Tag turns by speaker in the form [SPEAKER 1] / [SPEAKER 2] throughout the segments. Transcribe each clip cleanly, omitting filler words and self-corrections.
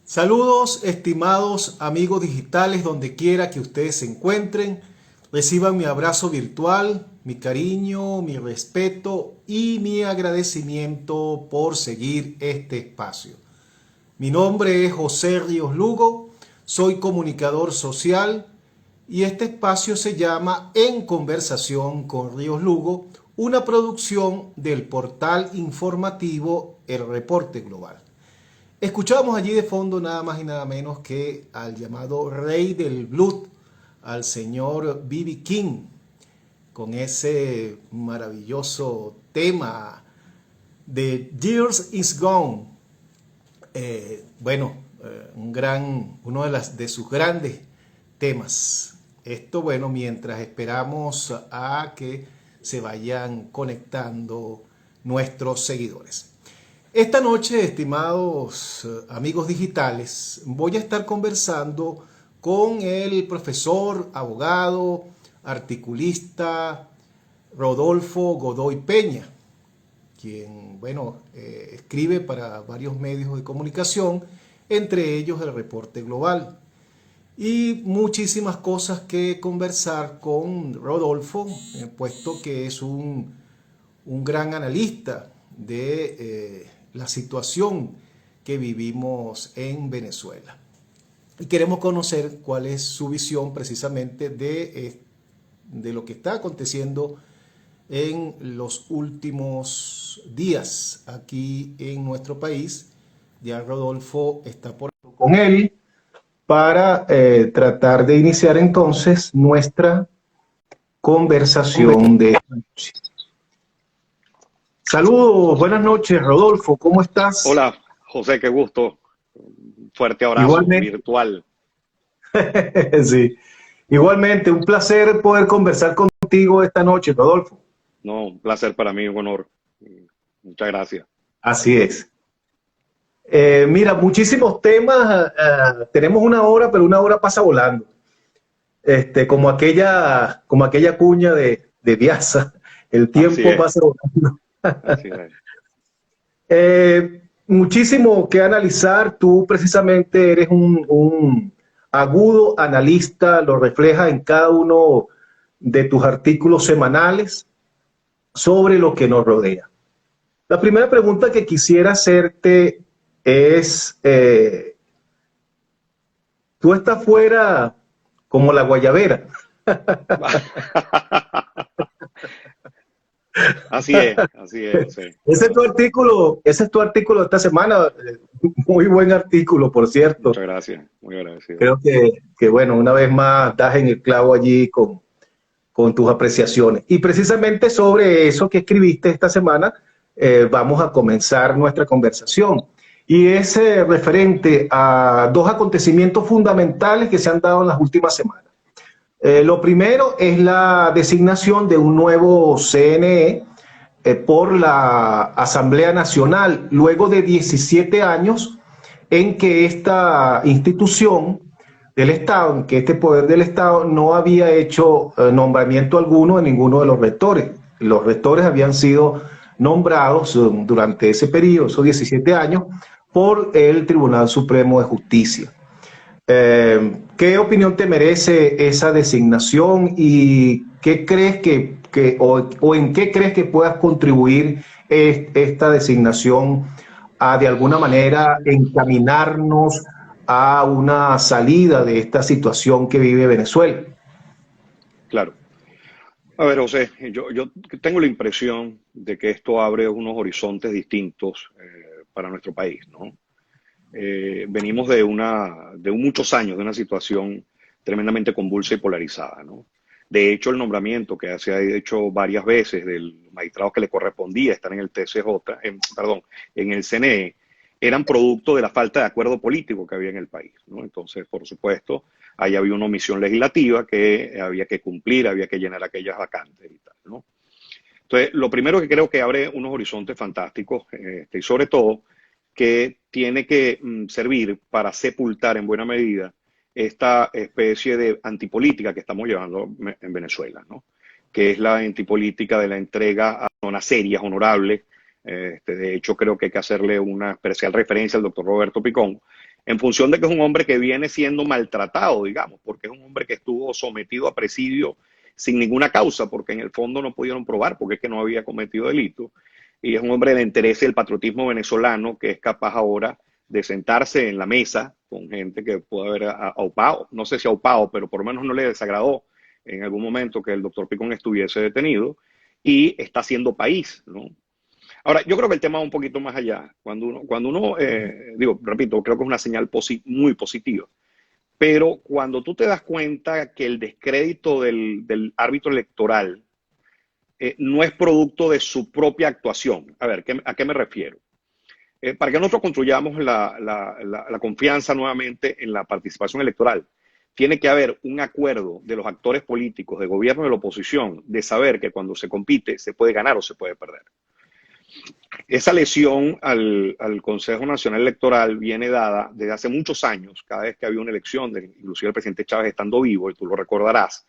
[SPEAKER 1] Saludos, estimados amigos digitales, donde quiera que ustedes se encuentren. Reciban mi abrazo virtual, mi cariño, mi respeto y mi agradecimiento por seguir este espacio. Mi nombre es José Ríos Lugo, soy comunicador social y este espacio se llama En Conversación con Ríos Lugo, una producción del portal informativo El Reporte Global. Escuchábamos allí de fondo nada más y nada menos que al llamado Rey del Blues, al señor B.B. King, con ese maravilloso tema de Years Is Gone. Uno de sus grandes temas. Esto, bueno, mientras esperamos a que se vayan conectando nuestros seguidores. Esta noche, estimados amigos digitales, voy a estar conversando con el profesor, abogado, articulista Rodolfo Godoy Peña, quien, escribe para varios medios de comunicación, entre ellos el Reporte Global. Y muchísimas cosas que conversar con Rodolfo, puesto que es un gran analista de la situación que vivimos en Venezuela. Y queremos conocer cuál es su visión precisamente de lo que está aconteciendo en los últimos días aquí en nuestro país. Ya Rodolfo está por con él para tratar de iniciar entonces nuestra conversación de esta noche. Saludos, buenas noches, Rodolfo, ¿cómo estás?
[SPEAKER 2] Hola, José, qué gusto. Un fuerte abrazo
[SPEAKER 1] Igualmente,
[SPEAKER 2] virtual.
[SPEAKER 1] sí, igualmente, un placer poder conversar contigo esta noche, Rodolfo.
[SPEAKER 2] No, un placer para mí, un honor. Muchas gracias.
[SPEAKER 1] Así es. Mira, muchísimos temas, tenemos una hora, pero una hora pasa volando. Como aquella cuña de Biasa, el
[SPEAKER 2] Así
[SPEAKER 1] tiempo
[SPEAKER 2] es,
[SPEAKER 1] pasa volando.
[SPEAKER 2] así es.
[SPEAKER 1] Muchísimo que analizar. Tú precisamente eres un agudo analista, lo refleja en cada uno de tus artículos semanales sobre lo que nos rodea. La primera pregunta que quisiera hacerte es, tú estás fuera como la guayabera.
[SPEAKER 2] Así es, José.
[SPEAKER 1] Ese es tu artículo de esta semana, muy buen artículo, por cierto.
[SPEAKER 2] Muchas gracias, muy agradecido.
[SPEAKER 1] Creo que bueno, una vez más das en el clavo allí con tus apreciaciones. Y precisamente sobre eso que escribiste esta semana, vamos a comenzar nuestra conversación. Y es referente a dos acontecimientos fundamentales que se han dado en las últimas semanas. Lo primero es la designación de un nuevo CNE por la Asamblea Nacional, luego de 17 años en que esta institución del Estado, en que este poder del Estado no había hecho nombramiento alguno de ninguno de los rectores. Los rectores habían sido nombrados durante ese periodo, esos 17 años, por el Tribunal Supremo de Justicia. ¿Qué opinión te merece esa designación y qué crees o en qué crees que puedas contribuir esta designación a de alguna manera encaminarnos a una salida de esta situación que vive Venezuela?
[SPEAKER 2] Claro. A ver, José, yo tengo la impresión de que esto abre unos horizontes distintos para nuestro país, ¿no? Venimos de muchos años de una situación tremendamente convulsa y polarizada, ¿no? De hecho, el nombramiento que se ha hecho varias veces del magistrado que le correspondía estar en el TCJ, en el CNE, eran producto de la falta de acuerdo político que había en el país, ¿no? Entonces, por supuesto, ahí había una omisión legislativa que había que cumplir, había que llenar aquellas vacantes y tal, ¿no? Entonces, lo primero que creo que abre unos horizontes fantásticos, y sobre todo que tiene que servir para sepultar en buena medida esta especie de antipolítica que estamos llevando en Venezuela, ¿no? Que es la antipolítica de la entrega a zonas serias, honorables. De hecho, creo que hay que hacerle una especial referencia al doctor Roberto Picón, en función de que es un hombre que viene siendo maltratado, digamos, porque es un hombre que estuvo sometido a presidio sin ninguna causa, porque en el fondo no pudieron probar, porque es que no había cometido delito, y es un hombre de interés y el patriotismo venezolano que es capaz ahora de sentarse en la mesa con gente que puede haber aupado, no sé si aupado, pero por lo menos no le desagradó en algún momento que el doctor Picón estuviese detenido, y está haciendo país, ¿no? Ahora, yo creo que el tema va un poquito más allá. Cuando uno digo, repito, creo que es una señal muy positiva, pero cuando tú te das cuenta que el descrédito del árbitro electoral no es producto de su propia actuación. A ver, ¿a qué me refiero? Para que nosotros construyamos la confianza nuevamente en la participación electoral, tiene que haber un acuerdo de los actores políticos, de gobierno y de la oposición, de saber que cuando se compite se puede ganar o se puede perder. Esa lesión al Consejo Nacional Electoral viene dada desde hace muchos años, cada vez que había una elección, inclusive el presidente Chávez estando vivo, y tú lo recordarás.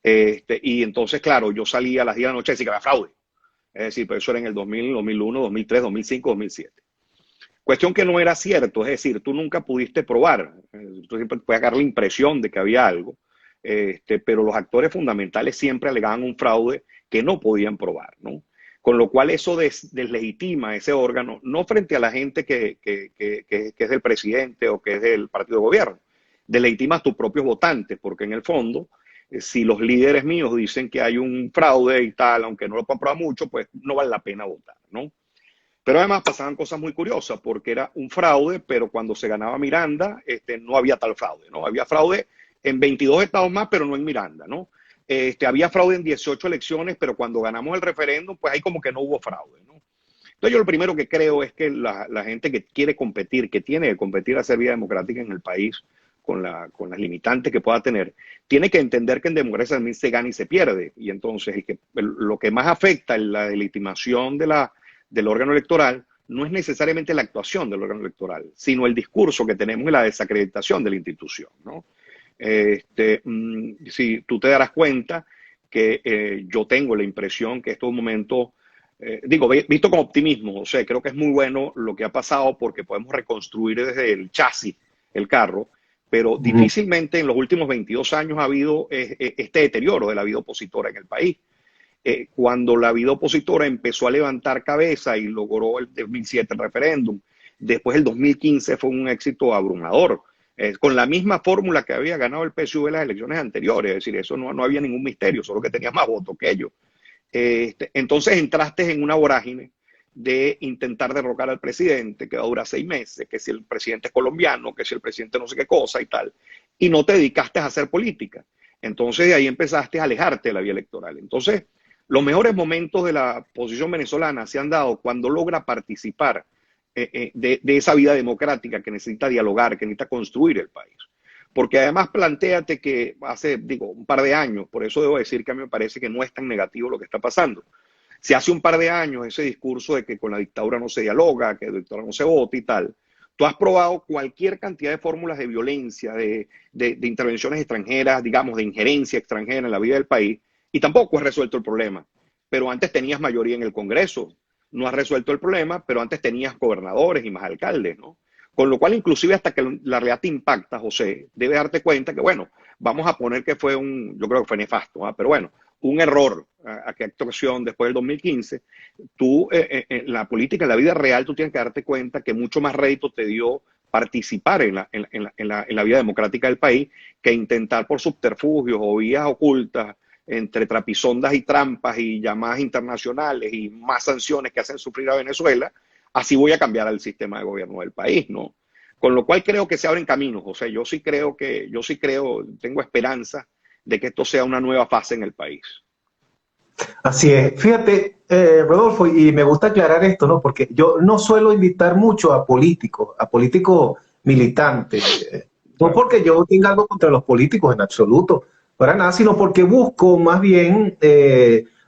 [SPEAKER 2] Y entonces, claro, yo salía a las 10 de la noche y decía que había fraude. Es decir, pero eso era en el 2000, 2001, 2003, 2005, 2007. Cuestión que no era cierto, es decir, tú nunca pudiste probar, tú siempre puedes dar la impresión de que había algo, pero los actores fundamentales siempre alegaban un fraude que no podían probar, ¿no? Con lo cual eso deslegitima ese órgano, no frente a la gente que es del presidente o que es del partido de gobierno, deslegitima a tus propios votantes, porque en el fondo, si los líderes míos dicen que hay un fraude y tal, aunque no lo puedan probar mucho, pues no vale la pena votar, ¿no? Pero además pasaban cosas muy curiosas, porque era un fraude, pero cuando se ganaba Miranda, no había tal fraude, ¿no? Había fraude en 22 estados más, pero no en Miranda, ¿no? Había fraude en 18 elecciones, pero cuando ganamos el referéndum, pues ahí como que no hubo fraude, ¿no? Entonces yo lo primero que creo es que la gente que quiere competir, que tiene que competir a hacer vida democrática en el país, con las limitantes que pueda tener, tiene que entender que en democracia también se gana y se pierde. Y entonces lo que más afecta en la legitimación del órgano electoral no es necesariamente la actuación del órgano electoral, sino el discurso que tenemos y la desacreditación de la institución, ¿no? Si tú te darás cuenta que yo tengo la impresión que esto es un momento, digo, visto con optimismo, o sea, creo que es muy bueno lo que ha pasado porque podemos reconstruir desde el chasis el carro, pero difícilmente en los últimos 22 años ha habido este deterioro de la vida opositora en el país. Cuando la vida opositora empezó a levantar cabeza y logró el 2007 el referéndum, después el 2015 fue un éxito abrumador, con la misma fórmula que había ganado el PSUV en las elecciones anteriores, es decir, eso no había ningún misterio, solo que tenía más votos que ellos. Entonces entraste en una vorágine de intentar derrocar al presidente, que va a durar 6 meses, que si el presidente es colombiano, que si el presidente no sé qué cosa y tal, y no te dedicaste a hacer política. Entonces de ahí empezaste a alejarte de la vía electoral. Entonces, los mejores momentos de la posición venezolana se han dado cuando logra participar de esa vida democrática que necesita dialogar, que necesita construir el país. Porque además plantéate que hace, digo, un par de años, por eso debo decir que a mí me parece que no es tan negativo lo que está pasando. Si hace un par de años ese discurso de que con la dictadura no se dialoga, que la dictadura no se vota y tal, tú has probado cualquier cantidad de fórmulas de violencia, de intervenciones extranjeras, digamos, de injerencia extranjera en la vida del país, y tampoco has resuelto el problema. Pero antes tenías mayoría en el Congreso, no has resuelto el problema, pero antes tenías gobernadores y más alcaldes, ¿no? Con lo cual, inclusive hasta que la realidad te impacta, José, debes darte cuenta que, bueno, vamos a poner que fue yo creo que fue nefasto, ¿eh? Pero bueno, un error a qué actuación después del 2015, tú en la política, en la vida real, tú tienes que darte cuenta que mucho más rédito te dio participar en la vida democrática del país que intentar por subterfugios o vías ocultas entre trapisondas y trampas y llamadas internacionales y más sanciones que hacen sufrir a Venezuela, así voy a cambiar el sistema de gobierno del país, ¿no? Con lo cual creo que se abren caminos, o sea, yo sí creo, tengo esperanza de que esto sea una nueva fase en el país.
[SPEAKER 1] Así es. Fíjate, Rodolfo, y me gusta aclarar esto, ¿no? Porque yo no suelo invitar mucho a políticos militantes. No porque yo tenga algo contra los políticos en absoluto, para nada, sino porque busco más bien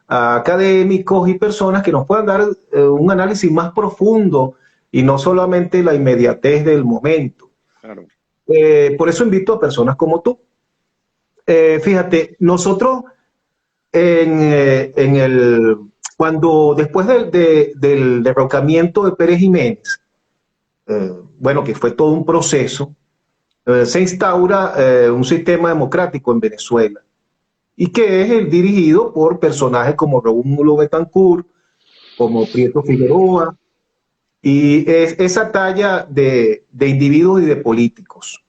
[SPEAKER 1] a académicos y personas que nos puedan dar un análisis más profundo y no solamente la inmediatez del momento.
[SPEAKER 2] Claro.
[SPEAKER 1] Por eso invito a personas como tú. Fíjate, nosotros cuando después del derrocamiento de Pérez Jiménez, bueno, que fue todo un proceso, se instaura un sistema democrático en Venezuela y que es el dirigido por personajes como Rómulo Betancourt, como Prieto Figueroa, y es esa talla de individuos y de políticos.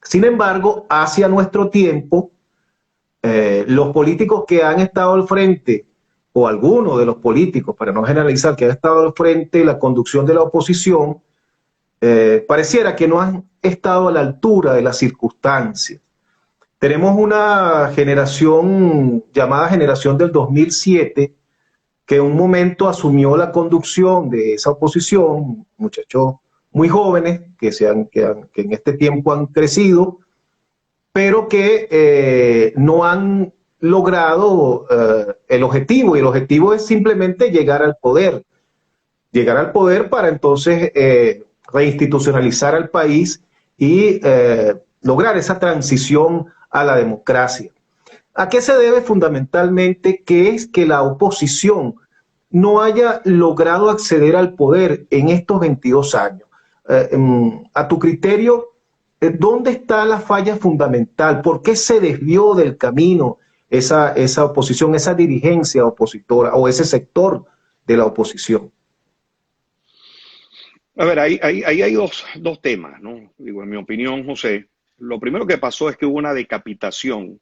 [SPEAKER 1] Sin embargo, hacia nuestro tiempo, los políticos que han estado al frente, o algunos de los políticos, para no generalizar, que han estado al frente de la conducción de la oposición, pareciera que no han estado a la altura de las circunstancias. Tenemos una generación llamada generación del 2007, que en un momento asumió la conducción de esa oposición, muchachos muy jóvenes que en este tiempo han crecido, pero que no han logrado el objetivo, y el objetivo es simplemente llegar al poder para entonces reinstitucionalizar al país y lograr esa transición a la democracia. ¿A qué se debe fundamentalmente? Que es que la oposición no haya logrado acceder al poder en estos 22 años. A tu criterio, ¿dónde está la falla fundamental? ¿Por qué se desvió del camino esa oposición, esa dirigencia opositora o ese sector de la oposición?
[SPEAKER 2] A ver, ahí hay dos temas, ¿no? Digo, en mi opinión, José, lo primero que pasó es que hubo una decapitación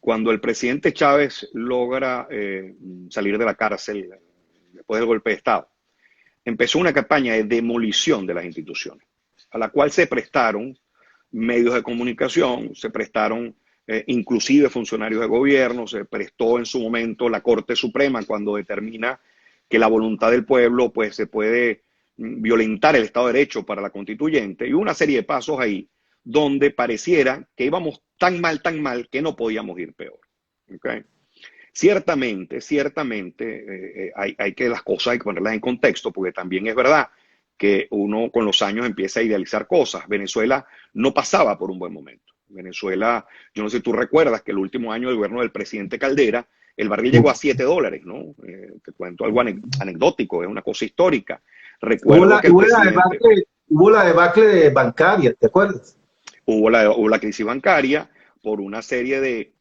[SPEAKER 2] cuando el presidente Chávez logra salir de la cárcel después del golpe de Estado. Empezó una campaña de demolición de las instituciones, a la cual se prestaron medios de comunicación, se prestaron inclusive funcionarios de gobierno, se prestó en su momento la Corte Suprema cuando determina que la voluntad del pueblo pues se puede violentar el Estado de Derecho para la constituyente, y una serie de pasos ahí donde pareciera que íbamos tan mal que no podíamos ir peor. ¿Okay? Ciertamente, hay que las cosas hay que ponerlas en contexto, porque también es verdad que uno con los años empieza a idealizar cosas. Venezuela no pasaba por un buen momento. Venezuela, yo no sé si tú recuerdas que el último año del gobierno del presidente Caldera, el barril llegó a $7, ¿no? Te cuento algo anecdótico, es una cosa histórica. Recuerdo que el presidente...
[SPEAKER 1] Hubo la debacle bancaria, ¿te acuerdas?
[SPEAKER 2] Hubo la crisis bancaria por una serie de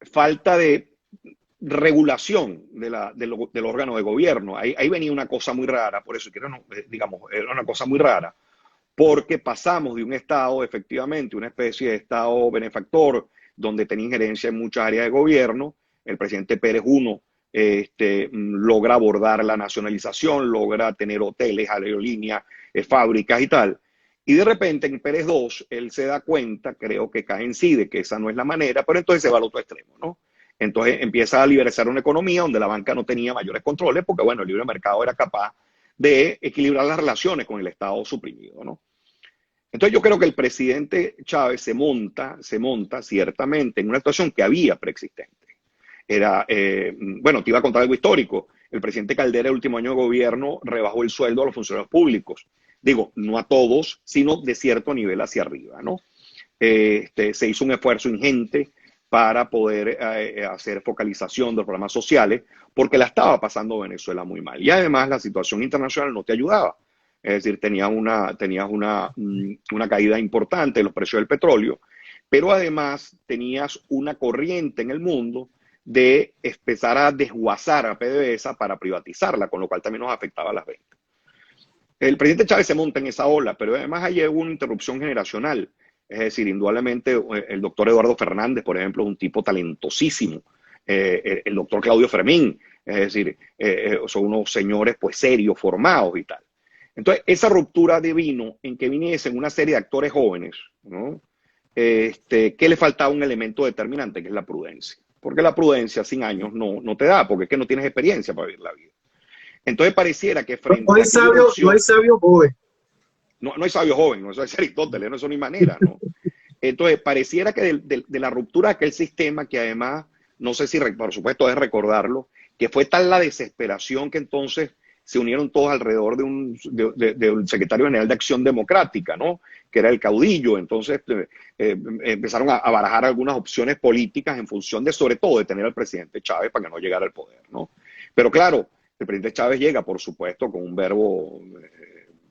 [SPEAKER 2] falta de regulación del órgano de gobierno. Ahí venía una cosa muy rara, por eso digamos, era una cosa muy rara, porque pasamos de un Estado, efectivamente, una especie de Estado benefactor, donde tenía injerencia en muchas áreas de gobierno. El presidente Pérez I logra abordar la nacionalización, logra tener hoteles, aerolíneas, fábricas y tal. Y de repente en Pérez II, él se da cuenta, creo que cae en sí, de que esa no es la manera, pero entonces se va al otro extremo, ¿no? Entonces empieza a liberalizar una economía donde la banca no tenía mayores controles, porque bueno, el libre mercado era capaz de equilibrar las relaciones con el Estado suprimido, ¿no? Entonces yo creo que el presidente Chávez se monta ciertamente en una situación que había preexistente. Era, bueno, te iba a contar algo histórico. El presidente Caldera, el último año de gobierno, rebajó el sueldo a los funcionarios públicos. Digo, no a todos, sino de cierto nivel hacia arriba, ¿no? Se hizo un esfuerzo ingente para poder hacer focalización de los programas sociales, porque la estaba pasando Venezuela muy mal. Y además la situación internacional no te ayudaba. Es decir, tenías una caída importante de los precios del petróleo, pero además tenías una corriente en el mundo de empezar a desguazar a PDVSA para privatizarla, con lo cual también nos afectaba las ventas. El presidente Chávez se monta en esa ola, pero además allí hubo una interrupción generacional. Es decir, indudablemente el doctor Eduardo Fernández, por ejemplo, es un tipo talentosísimo. El doctor Claudio Fermín, es decir, son unos señores pues serios, formados y tal. Entonces, esa ruptura vino en que viniesen una serie de actores jóvenes, ¿no? Que le faltaba un elemento determinante, que es la prudencia. Porque la prudencia sin años no te da, porque es que no tienes experiencia para vivir la vida. Entonces pareciera que frente
[SPEAKER 1] no
[SPEAKER 2] a
[SPEAKER 1] no hay sabio joven.
[SPEAKER 2] No hay sabio joven, no es Aristóteles, no es ni manera, ¿no? Entonces pareciera que de la ruptura de aquel sistema, que además, no sé si por supuesto es recordarlo, que fue tal la desesperación que entonces se unieron todos alrededor de un secretario general de Acción Democrática, ¿no? Que era el caudillo. Entonces empezaron a barajar algunas opciones políticas en función de, sobre todo, de tener al presidente Chávez para que no llegara al poder, ¿no? Pero claro, el presidente Chávez llega, por supuesto, con un verbo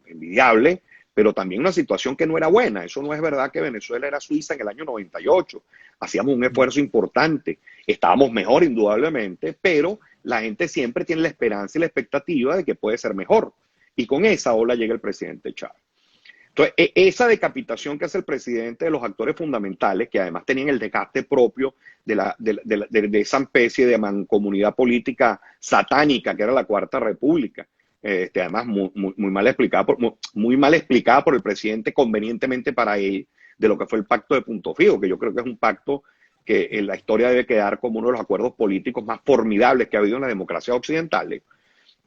[SPEAKER 2] envidiable, pero también una situación que no era buena. Eso no es verdad que Venezuela era Suiza en el año 98. Hacíamos un esfuerzo importante, estábamos mejor indudablemente, pero la gente siempre tiene la esperanza y la expectativa de que puede ser mejor. Y con esa ola llega el presidente Chávez. Entonces, esa decapitación que hace el presidente de los actores fundamentales, que además tenían el desgaste propio de esa especie de mancomunidad política satánica que era la Cuarta República, además muy mal explicada por el presidente convenientemente para él, de lo que fue el pacto de Punto Fijo, que yo creo que es un pacto que en la historia debe quedar como uno de los acuerdos políticos más formidables que ha habido en las democracias occidentales.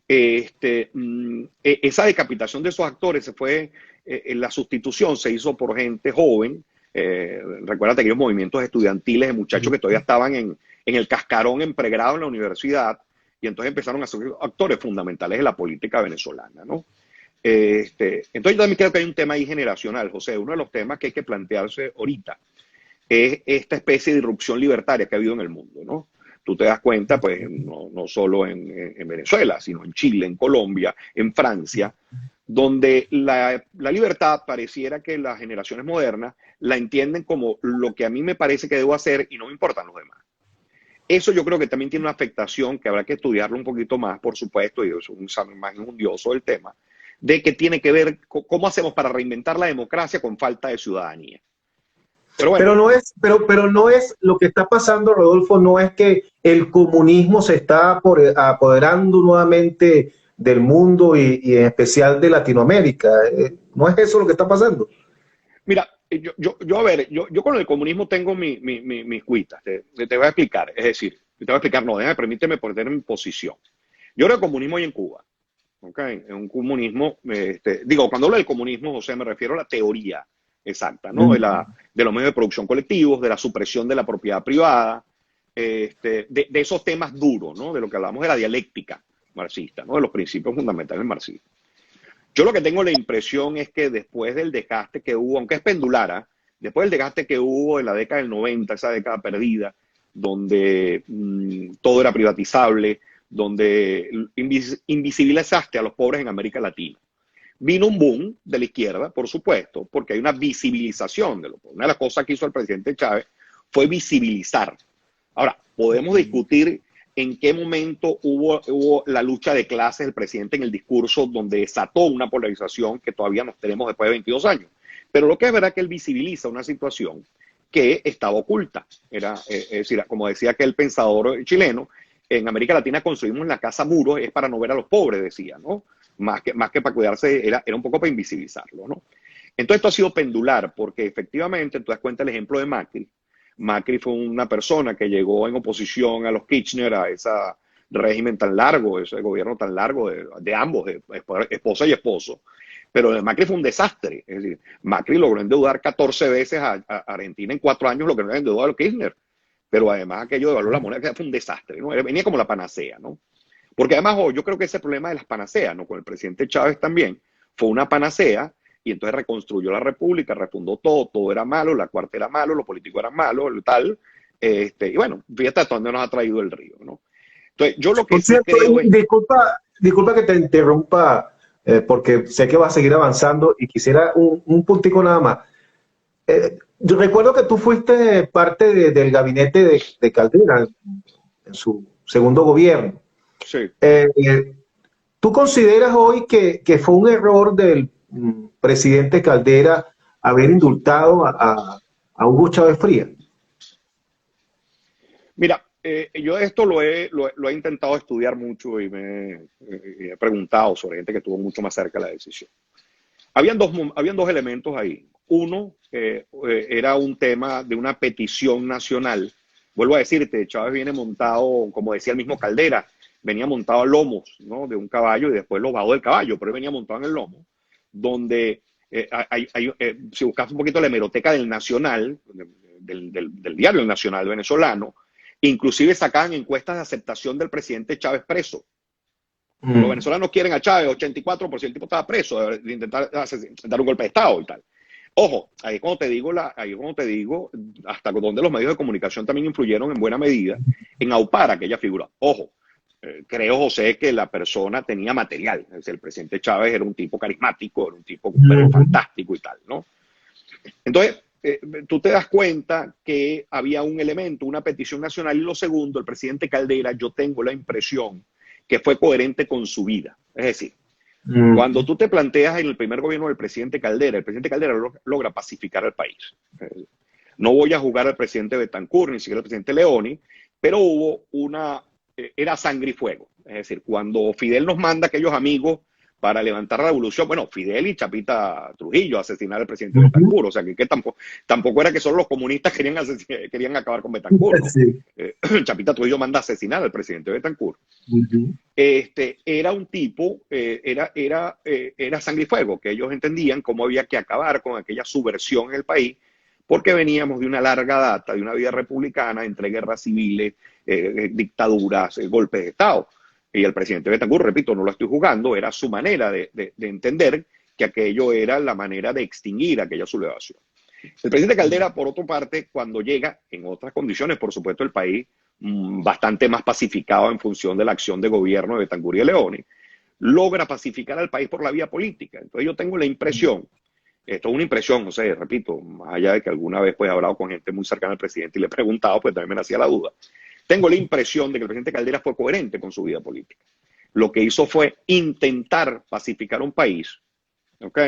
[SPEAKER 2] Esa decapitación de esos actores se fue, la sustitución se hizo por gente joven. Recuérdate aquellos movimientos estudiantiles de muchachos que todavía estaban en el cascarón en pregrado en la universidad, y entonces empezaron a ser actores fundamentales de la política venezolana, ¿no? Entonces yo también creo que hay un tema ahí generacional, José. Uno de los temas que hay que plantearse ahorita es esta especie de irrupción libertaria que ha habido en el mundo, ¿no? Tú te das cuenta, pues, no solo en Venezuela, sino en Chile, en Colombia, en Francia, donde la libertad pareciera que las generaciones modernas la entienden como lo que a mí me parece que debo hacer y no me importan los demás. Eso yo creo que también tiene una afectación que habrá que estudiarlo un poquito más, por supuesto, y es un examen más enjundioso del tema, de que tiene que ver con cómo hacemos para reinventar la democracia con falta de ciudadanía. Pero bueno.
[SPEAKER 1] Pero no es lo que está pasando, Rodolfo, no es que el comunismo se está apoderando nuevamente del mundo y en especial de Latinoamérica. ¿No es eso lo que está pasando?
[SPEAKER 2] Mira, a ver, yo con el comunismo tengo mis cuitas, te voy a explicar. Es decir, te voy a explicar, no, permíteme poner mi posición. Yo creo que el comunismo hay en Cuba. ¿Okay? Es un comunismo, cuando hablo del comunismo, José, me refiero a la teoría exacta, ¿no? De los medios de producción colectivos, de la supresión de la propiedad privada, de esos temas duros, ¿no? De lo que hablamos de la dialéctica marxista, ¿no? De los principios fundamentales del marxismo. Yo lo que tengo la impresión es que después del desgaste que hubo, aunque es pendular, después del desgaste que hubo en la década del 90, esa década perdida, donde todo era privatizable, donde invisibilizaste a los pobres en América Latina. Vino un boom de la izquierda, por supuesto, porque hay una visibilización de lo pobres. Una de las cosas que hizo el presidente Chávez fue visibilizar. Ahora, podemos discutir en qué momento hubo la lucha de clases del presidente en el discurso donde desató una polarización que todavía nos tenemos después de 22 años. Pero lo que es verdad es que él visibiliza una situación que estaba oculta. Es decir, como decía aquel pensador chileno, en América Latina construimos la casa muros, es para no ver a los pobres, decía, ¿no? Más que para cuidarse, era un poco para invisibilizarlo, ¿no? Entonces esto ha sido pendular, porque efectivamente, tú das cuenta el ejemplo de Macri. Macri fue una persona que llegó en oposición a los Kirchner, a ese régimen tan largo, ese gobierno tan largo de ambos, de esposa y esposo. Pero Macri fue un desastre. Es decir, Macri logró endeudar 14 veces a Argentina en 4 años lo que no endeudó a los Kirchner. Pero además aquello de valor la moneda fue un desastre, ¿no? Venía como la panacea, ¿no? Porque además yo creo que ese problema de las panaceas, ¿no? Con el presidente Chávez también, fue una panacea y entonces reconstruyó la república, refundó todo era malo, la cuarta era malo, lo político era malo, tal. Y bueno, fíjate hasta dónde nos ha traído el río, ¿no? Entonces, yo lo que
[SPEAKER 1] Por cierto, creo es... Disculpa que te interrumpa, porque sé que va a seguir avanzando y quisiera un puntico nada más. Yo recuerdo que tú fuiste parte del gabinete de Caldera en su segundo gobierno.
[SPEAKER 2] Sí.
[SPEAKER 1] ¿Tú consideras hoy que fue un error del presidente Caldera haber indultado a Hugo Chávez Frías?
[SPEAKER 2] Mira, yo esto lo he intentado estudiar mucho y me he preguntado sobre gente que estuvo mucho más cerca de la decisión. Habían dos elementos ahí. Uno, era un tema de una petición nacional. Vuelvo a decirte, Chávez viene montado, como decía el mismo Caldera, venía montado a lomos, ¿no? De un caballo y después lo bajó del caballo, pero él venía montado en el lomo, donde si buscas un poquito la hemeroteca del Nacional, del diario El Nacional venezolano, inclusive sacaban encuestas de aceptación del presidente Chávez preso. Los venezolanos quieren a Chávez, 84%, el tipo estaba preso de intentar dar un golpe de Estado y tal. Ojo, ahí es cuando te digo hasta donde los medios de comunicación también influyeron en buena medida en aupar aquella figura. Ojo, creo, José, que la persona tenía material. Es decir, el presidente Chávez era un tipo carismático, era un tipo pero
[SPEAKER 1] Ujú.
[SPEAKER 2] fantástico y tal, ¿no? Entonces, tú te das cuenta que había un elemento, una petición nacional, y lo segundo, el presidente Caldera, yo tengo la impresión que fue coherente con su vida. Es decir, cuando
[SPEAKER 1] Ujú.
[SPEAKER 2] tú te planteas en el primer gobierno del presidente Caldera, el presidente Caldera logra pacificar al país. No voy a jugar al presidente Betancourt, ni siquiera al presidente Leoni, pero hubo era sangre y fuego. Es decir, cuando Fidel nos manda a aquellos amigos para levantar la revolución, bueno, Fidel y Chapita Trujillo asesinar al presidente
[SPEAKER 1] Ujú.
[SPEAKER 2] Betancourt, o sea, que tampoco era que solo los comunistas querían acabar con Betancourt, ¿no?
[SPEAKER 1] Sí.
[SPEAKER 2] Chapita Trujillo manda a asesinar al presidente Betancourt.
[SPEAKER 1] Ujú.
[SPEAKER 2] Era un tipo, era sangre y fuego, que ellos entendían cómo había que acabar con aquella subversión en el país, porque veníamos de una larga data, de una vida republicana, entre guerras civiles, dictaduras, golpes de Estado. Y el presidente Betancourt, repito, no lo estoy jugando, era su manera de entender que aquello era la manera de extinguir aquella sublevación. El presidente Caldera, por otra parte, cuando llega, en otras condiciones, por supuesto, el país bastante más pacificado en función de la acción de gobierno de Betancourt y de Leoni, logra pacificar al país por la vía política. Entonces yo tengo la impresión, esto es una impresión, no sé, repito, más allá de que alguna vez pues, he hablado con gente muy cercana al presidente y le he preguntado, pues también me hacía la duda. Tengo la impresión de que el presidente Caldera fue coherente con su vida política. Lo que hizo fue intentar pacificar un país, ¿ok?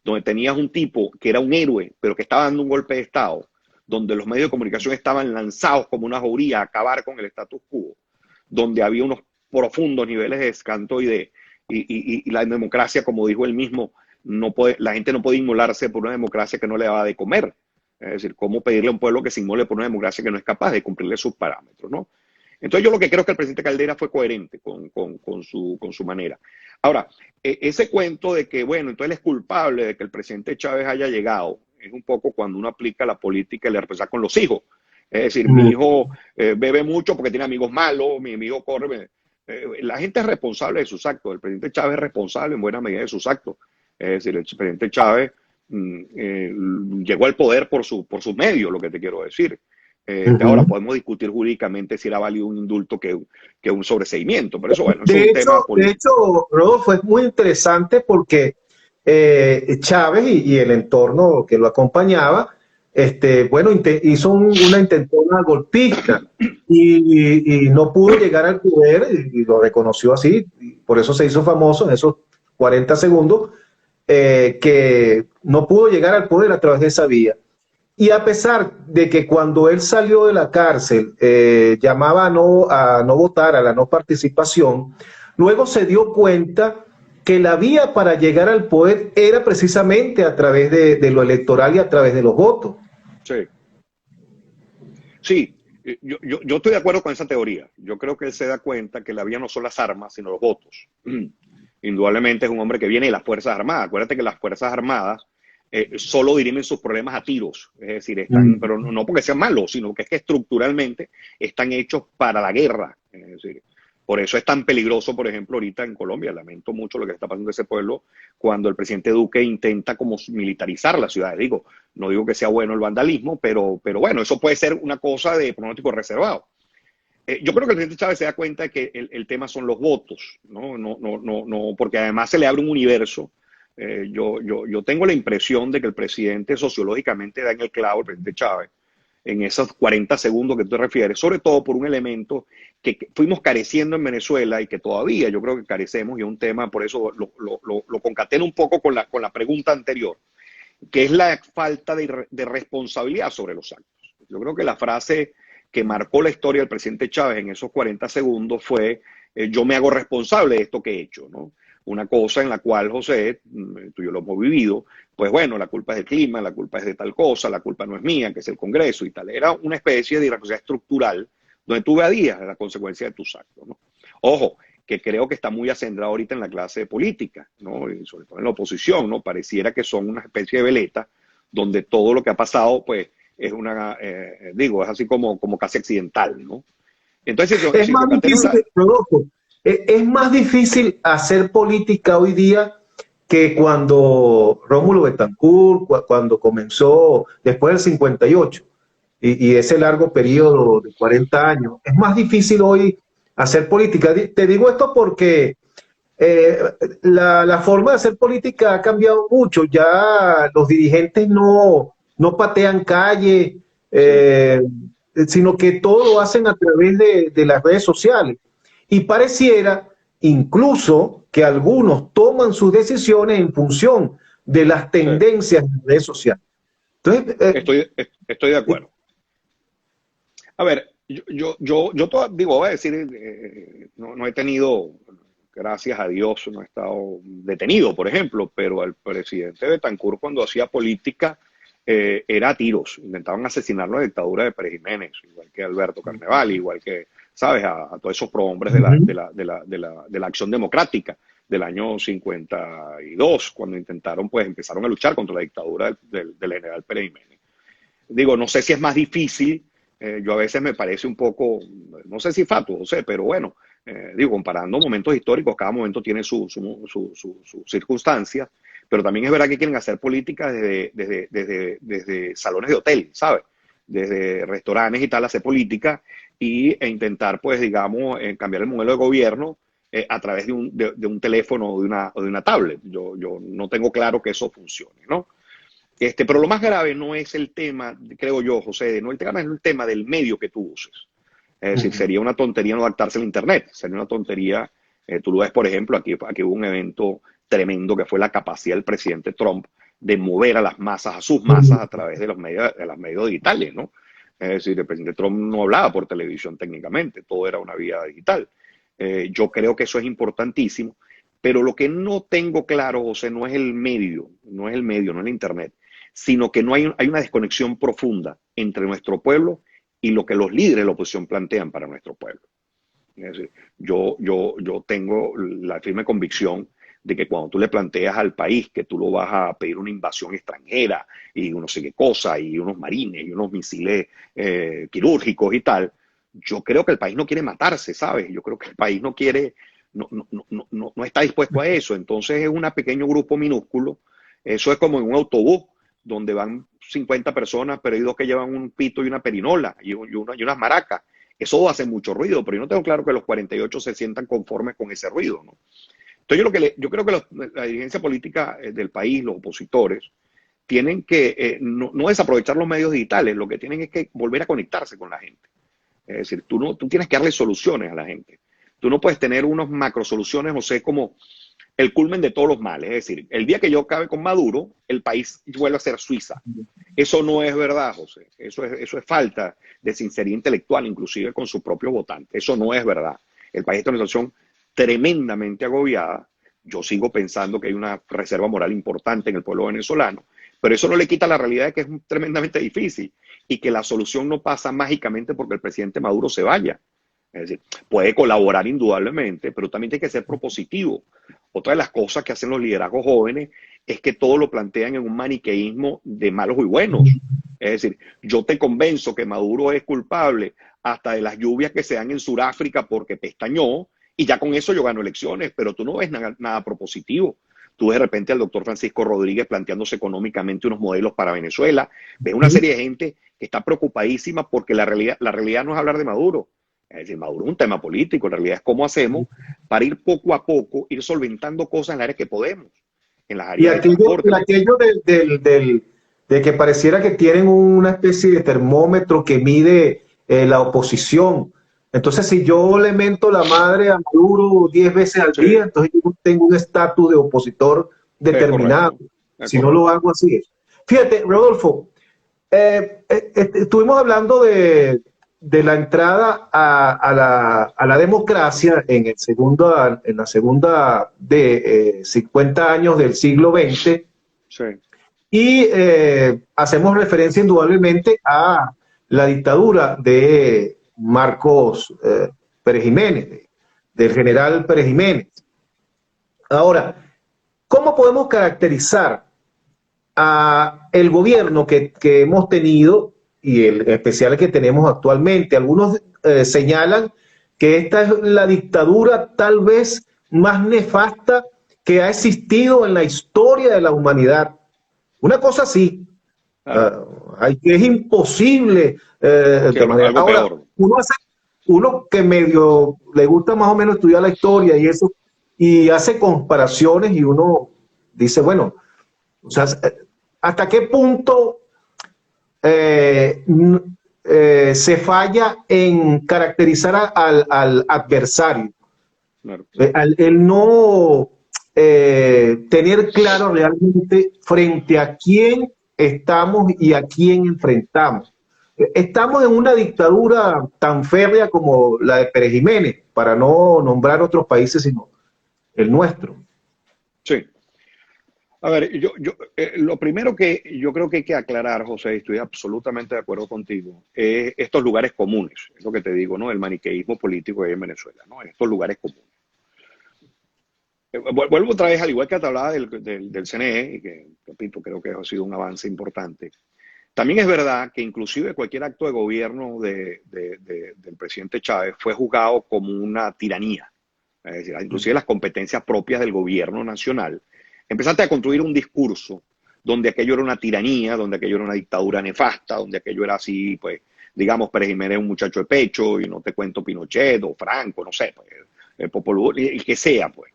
[SPEAKER 2] Donde tenías un tipo que era un héroe, pero que estaba dando un golpe de Estado, donde los medios de comunicación estaban lanzados como una jauría a acabar con el status quo, donde había unos profundos niveles de descanso y la democracia, como dijo él mismo, la gente no puede inmolarse por una democracia que no le daba de comer. Es decir, ¿cómo pedirle a un pueblo que se inmole por una democracia que no es capaz de cumplirle sus parámetros, ¿no? Entonces yo lo que creo es que el presidente Caldera fue coherente con su manera. Ahora, ese cuento de que, bueno, entonces él es culpable de que el presidente Chávez haya llegado, es un poco cuando uno aplica la política y le represa con los hijos. Es decir, mi
[SPEAKER 1] Ujú.
[SPEAKER 2] hijo bebe mucho porque tiene amigos malos, mi hijo corre. La gente es responsable de sus actos. El presidente Chávez es responsable en buena medida de sus actos. Es decir, el presidente Chávez llegó al poder por sus medios, lo que te quiero decir. Ahora
[SPEAKER 1] Ujú.
[SPEAKER 2] podemos discutir jurídicamente si era válido un indulto que un sobreseimiento, pero eso, bueno, eso es un
[SPEAKER 1] Hecho,
[SPEAKER 2] tema
[SPEAKER 1] de
[SPEAKER 2] político.
[SPEAKER 1] hecho, Rodolfo, es muy interesante porque Chávez y el entorno que lo acompañaba, bueno, hizo una intentona golpista y no pudo llegar al poder y lo reconoció así, y por eso se hizo famoso en esos 40 segundos, que no pudo llegar al poder a través de esa vía. Y a pesar de que cuando él salió de la cárcel llamaba a no votar, a la no participación, luego se dio cuenta que la vía para llegar al poder era precisamente a través de lo electoral y a través de los votos.
[SPEAKER 2] Sí, sí, yo estoy de acuerdo con esa teoría. Yo creo que él se da cuenta que la vía no son las armas, sino los votos. Indudablemente es un hombre que viene de las Fuerzas Armadas. Acuérdate que las Fuerzas Armadas solo dirimen sus problemas a tiros. Es decir, pero no porque sean malos, sino que es que estructuralmente están hechos para la guerra. Es decir, por eso es tan peligroso, por ejemplo, ahorita en Colombia. Lamento mucho lo que está pasando en ese pueblo cuando el presidente Duque intenta como militarizar la ciudad. Digo, no digo que sea bueno el vandalismo, pero bueno, eso puede ser una cosa de pronóstico reservado. Yo creo que el presidente Chávez se da cuenta de que el tema son los votos, ¿no? No, porque además se le abre un universo. Yo tengo la impresión de que el presidente sociológicamente da en el clavo, el presidente Chávez, en esos 40 segundos que tú te refieres, sobre todo por un elemento que fuimos careciendo en Venezuela y que todavía yo creo que carecemos, y es un tema, por eso lo concateno un poco con la pregunta anterior, que es la falta de responsabilidad sobre los actos. Yo creo que la frase que marcó la historia del presidente Chávez en esos 40 segundos fue yo me hago responsable de esto que he hecho, ¿no? Una cosa en la cual, José, tú y yo lo hemos vivido, pues bueno, la culpa es del clima, la culpa es de tal cosa, la culpa no es mía, que es el Congreso y tal. Era una especie de irresponsabilidad estructural donde tú veías la consecuencia de tus actos, ¿no? Ojo, que creo que está muy acendrado ahorita en la clase política, ¿no? Y sobre todo en la oposición, ¿no? Pareciera que son una especie de veleta donde todo lo que ha pasado, pues, es es así como casi accidental, ¿no? Entonces,
[SPEAKER 1] Es
[SPEAKER 2] si
[SPEAKER 1] más
[SPEAKER 2] concateno
[SPEAKER 1] difícil, Rodolfo, es más difícil hacer política hoy día que cuando Rómulo Betancourt, cuando comenzó después del 58 y ese largo periodo de 40 años. Es más difícil hoy hacer política. Te digo esto porque la forma de hacer política ha cambiado mucho. Ya los dirigentes no patean calle, sino que todo lo hacen a través de las redes sociales. Y pareciera incluso que algunos toman sus decisiones en función de las tendencias de las redes sociales. Entonces,
[SPEAKER 2] estoy de acuerdo. A ver, digo, voy a decir, no he tenido, gracias a Dios, no he estado detenido, por ejemplo, pero el presidente Betancur, cuando hacía política, era a tiros. Intentaban asesinar la dictadura de Pérez Jiménez, igual que Alberto Carneval, igual que, ¿sabes?, a todos esos prohombres de la acción democrática del año 52, cuando intentaron, pues, empezaron a luchar contra la dictadura del general Pérez Jiménez. Digo, no sé si es más difícil. Yo a veces me parece un poco, no sé si fatuo, no sé, pero bueno, digo, comparando momentos históricos, cada momento tiene su circunstancia, pero también es verdad que quieren hacer política desde salones de hotel, ¿sabes? Desde restaurantes y tal, hacer política e intentar, pues, digamos, cambiar el modelo de gobierno a través de un teléfono o de una tablet. Yo no tengo claro que eso funcione, ¿no? Pero lo más grave no es el tema, creo yo, José, no el tema es el tema del medio que tú uses. Es decir, sería una tontería no adaptarse al Internet, sería una tontería. Tú lo ves, por ejemplo, aquí hubo un evento tremendo que fue la capacidad del presidente Trump de mover a sus masas a través de los medios digitales, ¿no? Es decir, el presidente Trump no hablaba por televisión técnicamente, todo era una vía digital. Yo creo que eso es importantísimo, pero lo que no tengo claro, José, no es el medio, no es el Internet, sino que hay una desconexión profunda entre nuestro pueblo y lo que los líderes de la oposición plantean para nuestro pueblo. Es decir, yo tengo la firme convicción de que cuando tú le planteas al país que tú lo vas a pedir una invasión extranjera y no sé qué cosa, y unos marines y unos misiles quirúrgicos y tal, yo creo que el país no quiere matarse, ¿sabes? Yo creo que el país no quiere, no está dispuesto a eso. Entonces es un pequeño grupo minúsculo. Eso es como en un autobús donde van 50 personas, pero hay dos que llevan un pito y una perinola y unas maracas. Eso hace mucho ruido, pero yo no tengo claro que los 48 se sientan conformes con ese ruido, ¿no? Entonces yo creo que la dirigencia política del país, los opositores, tienen que no desaprovechar los medios digitales, lo que tienen es que volver a conectarse con la gente. Es decir, tú tienes que darle soluciones a la gente. Tú no puedes tener unas macro soluciones, o sea, como el culmen de todos los males. Es decir, el día que yo acabe con Maduro, el país vuelve a ser Suiza. Eso no es verdad, José. Eso es falta de sinceridad intelectual, inclusive con su propio votante. Eso no es verdad. El país está en una situación tremendamente agobiada. Yo sigo pensando que hay una reserva moral importante en el pueblo venezolano, pero eso no le quita la realidad de que es tremendamente difícil y que la solución no pasa mágicamente porque el presidente Maduro se vaya. Es decir, puede colaborar indudablemente, pero también tiene que ser propositivo. Otra de las cosas que hacen los liderazgos jóvenes es que todo lo plantean en un maniqueísmo de malos y buenos. Es decir, yo te convenzo que Maduro es culpable hasta de las lluvias que se dan en Sudáfrica porque pestañó, y ya con eso yo gano elecciones, pero tú no ves nada propositivo. Tú ves de repente al doctor Francisco Rodríguez planteándose económicamente unos modelos para Venezuela. Ves una serie de gente que está preocupadísima porque la realidad no es hablar de Maduro. Es decir, Maduro es un tema político, en realidad es cómo hacemos para ir poco a poco, ir solventando cosas en las áreas que podemos, en las áreas de transporte.
[SPEAKER 1] Y aquello de que pareciera que tienen una especie de termómetro que mide la oposición. Entonces, si yo le mento la madre a Maduro 10 veces al día, entonces yo tengo un estatus de opositor determinado. Si no lo hago así. Fíjate, Rodolfo, estuvimos hablando de la entrada a la democracia en la segunda de 50 años del siglo XX.
[SPEAKER 2] Sí.
[SPEAKER 1] Y hacemos referencia indudablemente a la dictadura de Marcos Pérez Jiménez, del general Pérez Jiménez. Ahora, ¿cómo podemos caracterizar a el gobierno que hemos tenido y el especial que tenemos actualmente? Algunos señalan que esta es la dictadura tal vez más nefasta que ha existido en la historia de la humanidad. Una cosa así. Es imposible.
[SPEAKER 2] Sí,
[SPEAKER 1] ahora, uno que medio le gusta más o menos estudiar la historia y eso, y hace comparaciones y uno dice, bueno, o sea, ¿hasta qué punto se falla en caracterizar al adversario?
[SPEAKER 2] Claro.
[SPEAKER 1] El no tener claro realmente frente a quién estamos y a quién enfrentamos. Estamos en una dictadura tan férrea como la de Pérez Jiménez, para no nombrar otros países, sino el nuestro.
[SPEAKER 2] Sí. A ver, lo primero que yo creo que hay que aclarar, José, y estoy absolutamente de acuerdo contigo, es estos lugares comunes, es lo que te digo, ¿no? El maniqueísmo político que hay en Venezuela, ¿no? En estos lugares comunes. Vuelvo otra vez, al igual que te hablaba del CNE, y que, repito, creo que ha sido un avance importante. También es verdad que inclusive cualquier acto de gobierno del presidente Chávez fue juzgado como una tiranía. Es decir, inclusive las competencias propias del gobierno nacional. Empezaste a construir un discurso donde aquello era una tiranía, donde aquello era una dictadura nefasta, donde aquello era así, pues, digamos, Pérez Jiménez un muchacho de pecho, y no te cuento Pinochet o Franco, no sé, pues, el que sea, pues.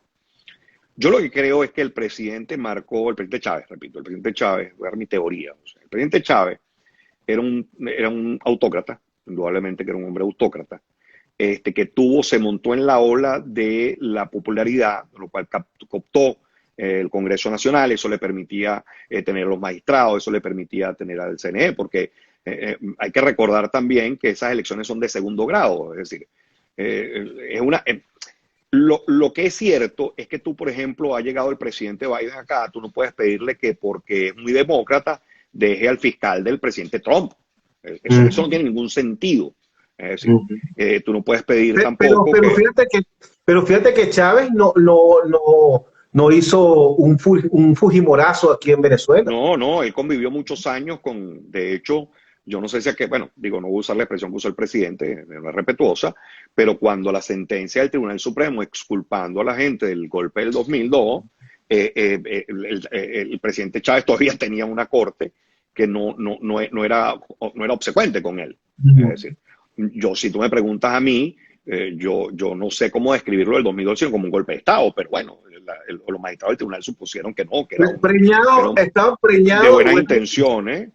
[SPEAKER 2] Yo lo que creo es que el presidente Chávez, repito, el presidente Chávez, voy a dar mi teoría, o sea, el presidente Chávez era un autócrata, indudablemente que era un hombre autócrata, que se montó en la ola de la popularidad, lo cual cooptó el Congreso Nacional, eso le permitía tener a los magistrados, eso le permitía tener al CNE, porque hay que recordar también que esas elecciones son de segundo grado, es decir, lo que es cierto es que tú, por ejemplo, ha llegado el presidente Biden acá, tú no puedes pedirle que porque es muy demócrata deje al fiscal del presidente Trump. Eso no tiene ningún sentido. Es decir, tú no puedes pedir tampoco
[SPEAKER 1] pero fíjate que Chávez no hizo un fujimorazo aquí en Venezuela.
[SPEAKER 2] No, él convivió muchos años de hecho, yo no sé si es que, bueno, digo, no voy a usar la expresión que usó el presidente, no es respetuosa, pero cuando la sentencia del Tribunal Supremo exculpando a la gente del golpe del 2002, el presidente Chávez todavía tenía una corte que no era obsecuente con él. Es decir, si tú me preguntas a mí, yo no sé cómo describirlo del 2012 como un golpe de Estado, pero bueno, los magistrados del tribunal supusieron que no, que era
[SPEAKER 1] estaban preñados
[SPEAKER 2] de buenas intenciones,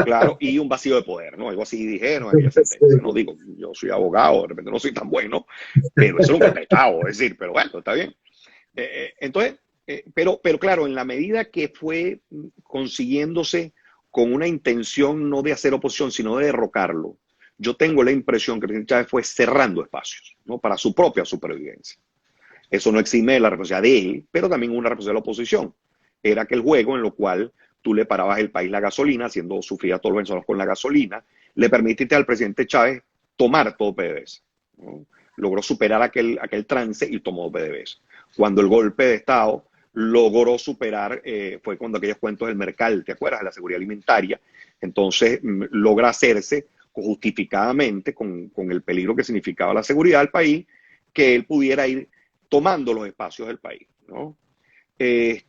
[SPEAKER 2] claro, y un vacío de poder, ¿no? Algo así dijeron en aquella sentencia. No digo, yo soy abogado, de repente no soy tan bueno, pero eso es un golpe de Estado, es decir, pero bueno, está bien. Entonces, pero claro, en la medida que fue consiguiéndose con una intención no de hacer oposición, sino de derrocarlo, yo tengo la impresión que el presidente Chávez fue cerrando espacios, ¿no? Para su propia supervivencia. Eso no exime de la responsabilidad de él, pero también una responsabilidad de la oposición. Era aquel juego en lo cual tú le parabas el país la gasolina, haciendo sufrir a todos los venezolanos con la gasolina, le permitiste al presidente Chávez tomar todo PDVSA, ¿no? Logró superar aquel trance y tomó PDVSA. Cuando el golpe de Estado logró superar, fue cuando aquellos cuentos del Mercal, ¿te acuerdas? De la seguridad alimentaria. Entonces logra hacerse justificadamente con el peligro que significaba la seguridad del país, que él pudiera ir tomando los espacios del país, ¿no? Y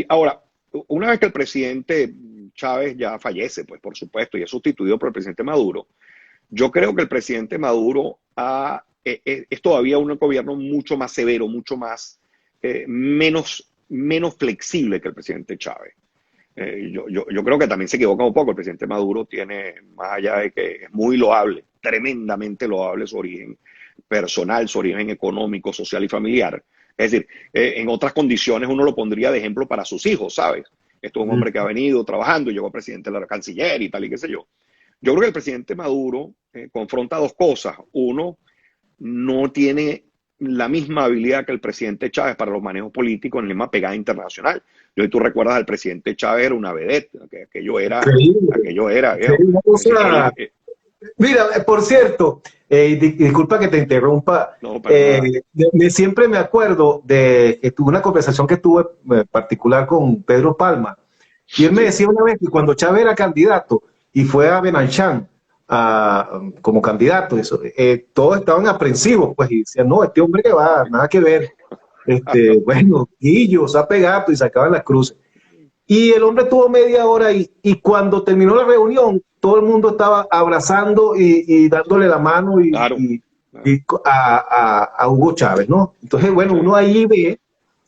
[SPEAKER 2] ahora, una vez que el presidente Chávez ya fallece, pues por supuesto, y es sustituido por el presidente Maduro, yo creo que el presidente Maduro es todavía un gobierno mucho más severo, mucho más, menos flexible que el presidente Chávez. Yo creo que también se equivoca un poco. El presidente Maduro tiene, más allá de que es muy loable, tremendamente loable su origen personal, su origen económico, social y familiar. Es decir, en otras condiciones uno lo pondría de ejemplo para sus hijos, ¿sabes? Esto es un hombre que ha venido trabajando, llegó presidente de la canciller y tal y qué sé yo. Yo creo que el presidente Maduro confronta dos cosas. Uno, no tiene la misma habilidad que el presidente Chávez para los manejos políticos en la misma pegada internacional. Yo, tú recuerdas al presidente Chávez era una vedette, aquello era.
[SPEAKER 1] Mira, por cierto, disculpa que te interrumpa.
[SPEAKER 2] No,
[SPEAKER 1] siempre me acuerdo de que tuve una conversación que tuve particular con Pedro Palma. Y él me decía una vez que cuando Chávez era candidato y fue a Benanchan como candidato, todos estaban aprensivos, pues, y decían, no, este hombre que va, nada que ver. Bueno, Guillo, Sape Gato, y sacaban las cruces. Y el hombre tuvo media hora ahí, y cuando terminó la reunión, todo el mundo estaba abrazando y dándole la mano
[SPEAKER 2] Claro, claro.
[SPEAKER 1] a Hugo Chávez, ¿no? Entonces, bueno,
[SPEAKER 2] Sí,
[SPEAKER 1] uno ahí ve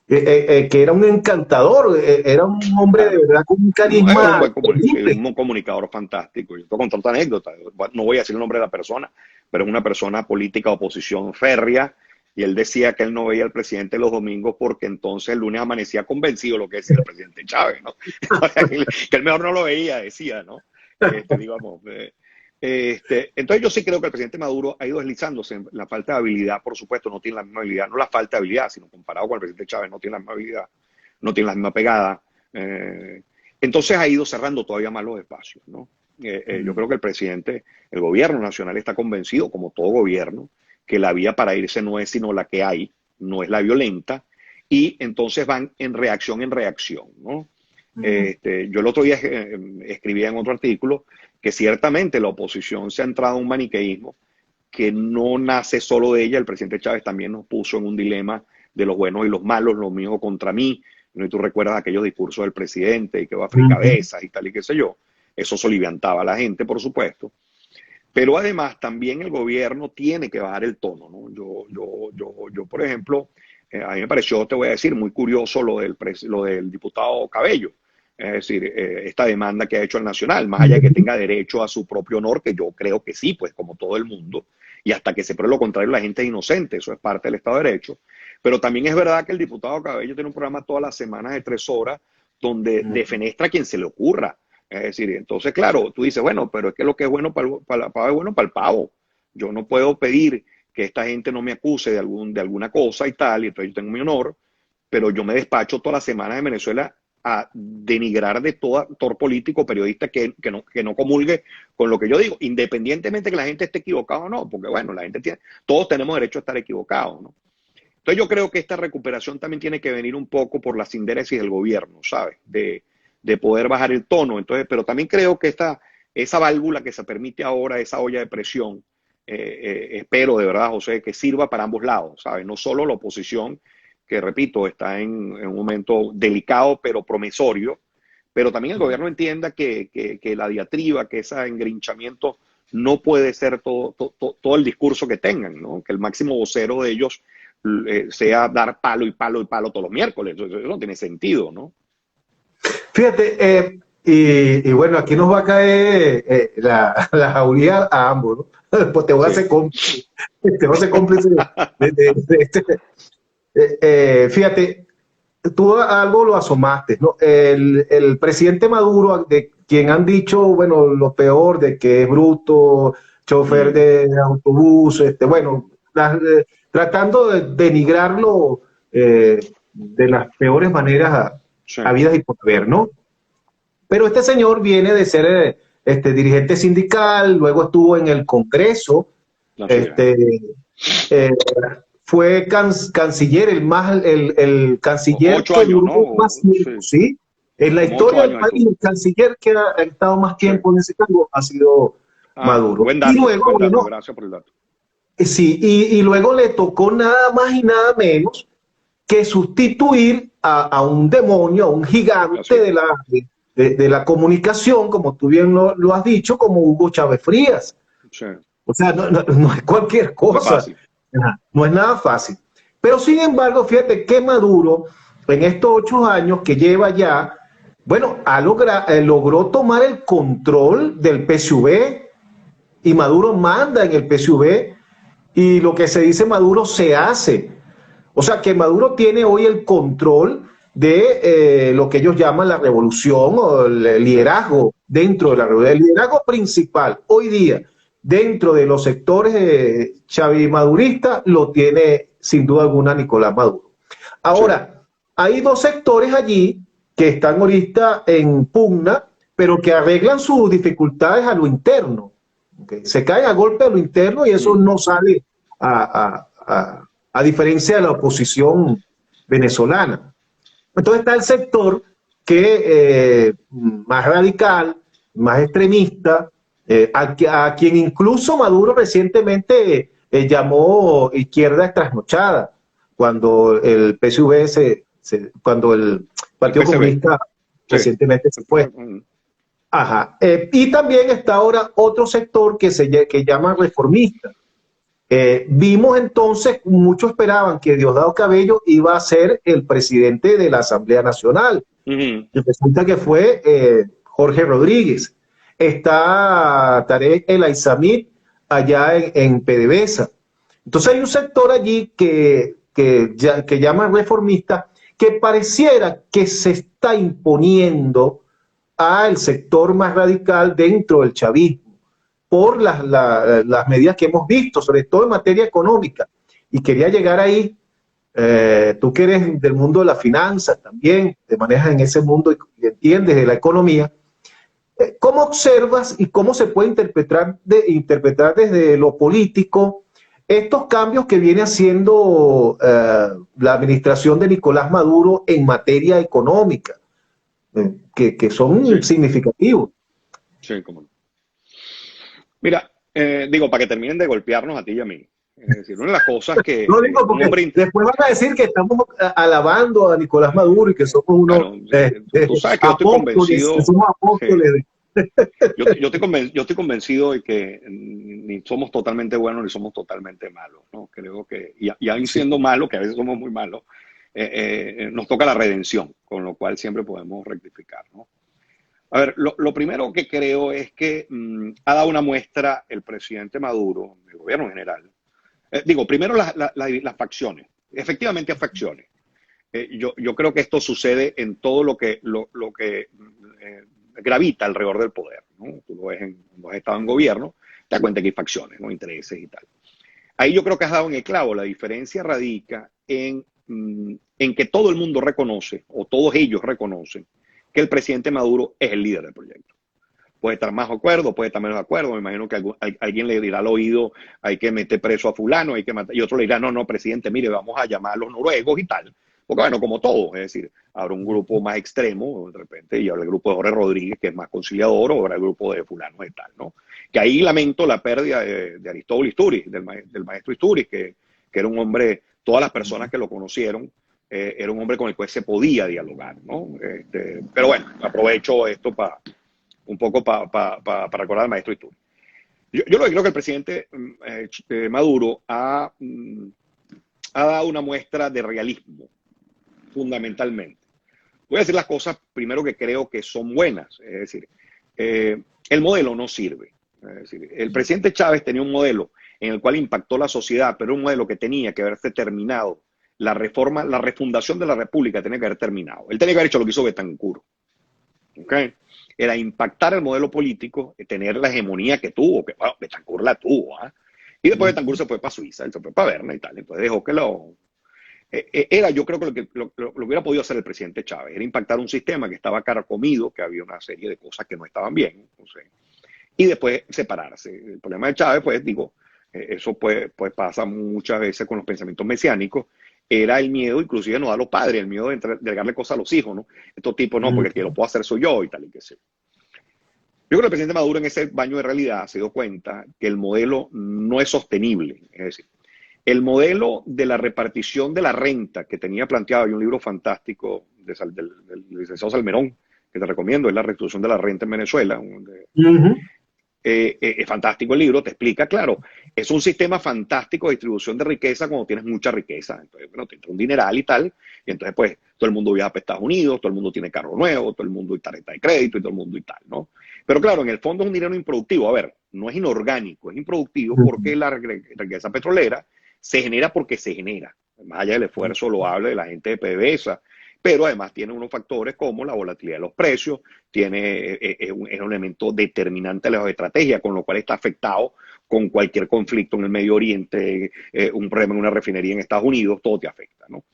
[SPEAKER 1] que era un encantador, era un hombre de
[SPEAKER 2] claro.
[SPEAKER 1] verdad con un
[SPEAKER 2] Es un
[SPEAKER 1] carisma
[SPEAKER 2] buen sí,
[SPEAKER 1] terrible.
[SPEAKER 2] un comunicador fantástico. Yo te voy a contar otra anécdota. No voy a decir el nombre de la persona, pero es una persona política de oposición férrea. Y él decía que él no veía al presidente los domingos porque entonces el lunes amanecía convencido de lo que decía el presidente Chávez, ¿no? Que él mejor no lo veía, decía, ¿no? Digamos, entonces yo sí creo que el presidente Maduro ha ido deslizándose en la falta de habilidad, por supuesto, no tiene la misma habilidad, no la falta de habilidad, sino comparado con el presidente Chávez, no tiene la misma habilidad, no tiene la misma pegada. Entonces ha ido cerrando todavía más los espacios, ¿no? Yo creo que el presidente, el gobierno nacional está convencido, como todo gobierno, que la vía para irse no es sino la que hay, no es la violenta, y entonces van en reacción, ¿no? Yo el otro día escribía en otro artículo que ciertamente la oposición se ha entrado a un maniqueísmo que no nace solo de ella. El presidente Chávez también nos puso en un dilema de los buenos y los malos, lo mío contra mí. ¿No? Y tú recuerdas aquellos discursos del presidente y que va a fricabezas y tal y qué sé yo. Eso soliviantaba a la gente, por supuesto. Pero además también el gobierno tiene que bajar el tono, ¿no? Yo por ejemplo, a mí me pareció, te voy a decir, muy curioso lo del diputado Cabello. Es decir, esta demanda que ha hecho el Nacional, más allá de que tenga derecho a su propio honor, que yo creo que sí, pues como todo el mundo, y hasta que se pruebe lo contrario, la gente es inocente, eso es parte del Estado de Derecho. Pero también es verdad que el diputado Cabello tiene un programa todas las semanas de 3 horas donde defenestra a quien se le ocurra. Es decir, entonces, claro, tú dices, bueno, pero es que lo que es bueno para el pavo es bueno para el pavo. Yo no puedo pedir que esta gente no me acuse de alguna cosa y tal, y entonces yo tengo mi honor, pero yo me despacho todas las semanas en Venezuela a denigrar de todo actor político, periodista que no comulgue con lo que yo digo, independientemente que la gente esté equivocada o no, porque bueno, todos tenemos derecho a estar equivocados, ¿no? Entonces yo creo que esta recuperación también tiene que venir un poco por la sindéresis del gobierno, ¿sabes? De poder bajar el tono. Entonces, pero también creo que esa válvula que se permite ahora, esa olla de presión, espero de verdad, José, que sirva para ambos lados, ¿sabes? No solo la oposición, que repito, está en un momento delicado pero promisorio, pero también el gobierno entienda que la diatriba, que ese engrinchamiento no puede ser todo el discurso que tengan, ¿no? Que el máximo vocero de ellos sea dar palo y palo y palo todos los miércoles. Eso no tiene sentido, ¿no?
[SPEAKER 1] Fíjate, y bueno, aquí nos va a caer la jauría a ambos, ¿no? Pues te voy a
[SPEAKER 2] Sí.
[SPEAKER 1] hacer cómplice, te voy a hacer cómplice de este. Fíjate, tú algo lo asomaste, ¿no? El presidente Maduro, de quien han dicho, bueno, lo peor, de que es bruto, chofer de autobús, bueno, tratando de denigrarlo de las peores maneras
[SPEAKER 2] Sí.
[SPEAKER 1] habidas y por haber, ¿no? Pero este señor viene de ser dirigente sindical, luego estuvo en el Congreso,
[SPEAKER 2] Así es.
[SPEAKER 1] eh, fue canciller, el canciller
[SPEAKER 2] 8
[SPEAKER 1] que
[SPEAKER 2] años,
[SPEAKER 1] duró
[SPEAKER 2] ¿no?
[SPEAKER 1] más tiempo,
[SPEAKER 2] Sí.
[SPEAKER 1] ¿sí? En la
[SPEAKER 2] Como 8
[SPEAKER 1] historia del
[SPEAKER 2] años
[SPEAKER 1] país,
[SPEAKER 2] estuvo.
[SPEAKER 1] el canciller que ha estado más
[SPEAKER 2] Sí.
[SPEAKER 1] tiempo en ese cargo ha sido Maduro. Y luego,
[SPEAKER 2] Buen dato,
[SPEAKER 1] bueno,
[SPEAKER 2] gracias por el dato.
[SPEAKER 1] sí, y luego le tocó nada más y nada menos que sustituir a un demonio, a un gigante
[SPEAKER 2] Así.
[SPEAKER 1] de la comunicación, como tú bien lo has dicho, como Hugo Chávez Frías.
[SPEAKER 2] Sí.
[SPEAKER 1] O sea, no es cualquier
[SPEAKER 2] No es
[SPEAKER 1] cosa,
[SPEAKER 2] fácil.
[SPEAKER 1] no es nada fácil. Pero sin embargo, fíjate que Maduro, en estos 8 años que lleva ya, bueno, logró tomar el control del PSUV, y Maduro manda en el PSUV, y lo que se dice Maduro se hace. O sea, que Maduro tiene hoy el control de lo que ellos llaman la revolución o el liderazgo dentro de la revolución, el liderazgo principal hoy día dentro de los sectores chavimaduristas lo tiene sin duda alguna Nicolás Maduro.
[SPEAKER 2] Sí.
[SPEAKER 1] Ahora, hay dos sectores allí que están ahorita en pugna, pero que arreglan sus dificultades a lo interno. ¿Okay? Se caen a golpe a lo interno y eso no sale a diferencia de la oposición venezolana. Entonces está el sector que más radical, más extremista, a quien incluso Maduro recientemente llamó izquierda trasnochada, cuando el PSV cuando el Partido Comunista
[SPEAKER 2] Sí.
[SPEAKER 1] recientemente se fue. Ajá. Y también está ahora otro sector que llama reformista. Vimos entonces, muchos esperaban que Diosdado Cabello iba a ser el presidente de la Asamblea Nacional.
[SPEAKER 2] Ujú.
[SPEAKER 1] Y resulta que fue Jorge Rodríguez. Está Tarek El Aizamit allá en PDVSA. Entonces hay un sector allí que llaman reformista, que pareciera que se está imponiendo al sector más radical dentro del chavismo por las medidas que hemos visto, sobre todo en materia económica. Y quería llegar ahí, tú que eres del mundo de las finanzas también, te manejas en ese mundo y entiendes de la economía, ¿cómo observas y cómo se puede interpretar desde lo político estos cambios que viene haciendo la administración de Nicolás Maduro en materia económica, que son
[SPEAKER 2] Sí,
[SPEAKER 1] significativos?
[SPEAKER 2] sí, cómo no. Mira, digo, para que terminen de golpearnos a ti y a mí. Es decir, una de las cosas que
[SPEAKER 1] No digo
[SPEAKER 2] un
[SPEAKER 1] porque
[SPEAKER 2] hombre...
[SPEAKER 1] después van a decir que estamos alabando a Nicolás Maduro y que somos unos
[SPEAKER 2] Bueno, tú sabes que yo estoy
[SPEAKER 1] apóstoles, que
[SPEAKER 2] convencido,
[SPEAKER 1] somos apóstoles.
[SPEAKER 2] yo estoy convencido de que ni somos totalmente buenos ni somos totalmente malos, ¿no? Creo que, y aún
[SPEAKER 1] Sí.
[SPEAKER 2] siendo malos, que a veces somos muy malos, nos toca la redención, con lo cual siempre podemos rectificar, ¿no? A ver, lo primero que creo es que ha dado una muestra el presidente Maduro, el gobierno en general. Digo, primero las facciones. Efectivamente, hay facciones. Yo creo que esto sucede en todo lo que gravita alrededor del poder, ¿no? Tú lo ves cuando has estado en gobierno, te das cuenta que hay facciones, ¿no? Intereses y tal. Ahí yo creo que has dado en el clavo. La diferencia radica en que todo el mundo reconoce, o todos ellos reconocen, que el presidente Maduro es el líder del proyecto. Puede estar más de acuerdo, puede estar menos de acuerdo. Me imagino que alguien le dirá al oído, hay que meter preso a fulano, hay que matar, y otro le dirá, no, no, presidente, mire, vamos a llamar a los noruegos y tal. Porque bueno, como todo, es decir, habrá un grupo más extremo, de repente, y habrá el grupo de Jorge Rodríguez, que es más conciliador, o habrá el grupo de fulano y tal, ¿no? Que ahí lamento la pérdida de Aristóbulo Isturiz, del maestro Isturiz, que era un hombre, todas las personas que lo conocieron, era un hombre con el cual se podía dialogar, ¿no? Pero bueno, aprovecho esto un poco para recordar al maestro Isturiz. Yo lo que creo que el presidente Maduro ha dado una muestra de realismo, fundamentalmente. Voy a decir las cosas primero que creo que son buenas, es decir, el modelo no sirve. Es decir, el presidente Chávez tenía un modelo en el cual impactó la sociedad, pero un modelo que tenía que haberse terminado. La reforma, la refundación de la República tenía que haber terminado. Él tenía que haber hecho lo que hizo Betancur. ¿Okay? Era impactar el modelo político, tener la hegemonía que tuvo, que bueno, Betancur la tuvo, ¿eh? Y después Betancur se fue para Suiza, él se fue para Berna y tal, entonces dejó que yo creo que lo hubiera podido hacer el presidente Chávez, era impactar un sistema que estaba carcomido, que había una serie de cosas que no estaban bien, entonces, y después separarse. El problema de Chávez, pues digo, eso pues pasa muchas veces con los pensamientos mesiánicos, era el miedo, inclusive no a los padres, el miedo de entregarle cosas a los hijos, ¿no? Estos tipos, no, porque el que lo puedo hacer soy yo y tal y que sé. Yo creo que el presidente Maduro en ese baño de realidad se dio cuenta que el modelo no es sostenible. Es decir, el modelo de la repartición de la renta que tenía planteado, hay un libro fantástico del licenciado Salmerón, que te recomiendo, es La restitución de la renta en Venezuela. Es fantástico el libro, te explica, claro, es un sistema fantástico de distribución de riqueza cuando tienes mucha riqueza. Entonces, bueno, te entra un dineral y tal, y entonces pues todo el mundo viaja para Estados Unidos, todo el mundo tiene carro nuevo, todo el mundo y tarjeta de crédito y todo el mundo y tal, ¿no? Pero claro, en el fondo es un dinero improductivo. A ver, no es inorgánico, es improductivo porque la riqueza petrolera se genera porque se genera, más allá del esfuerzo loable de la gente de PDVSA, pero además tiene unos factores como la volatilidad de los precios, es un elemento determinante de la estrategia, con lo cual está afectado con cualquier conflicto en el Medio Oriente, un problema en una refinería en Estados Unidos, todo te afecta, ¿no?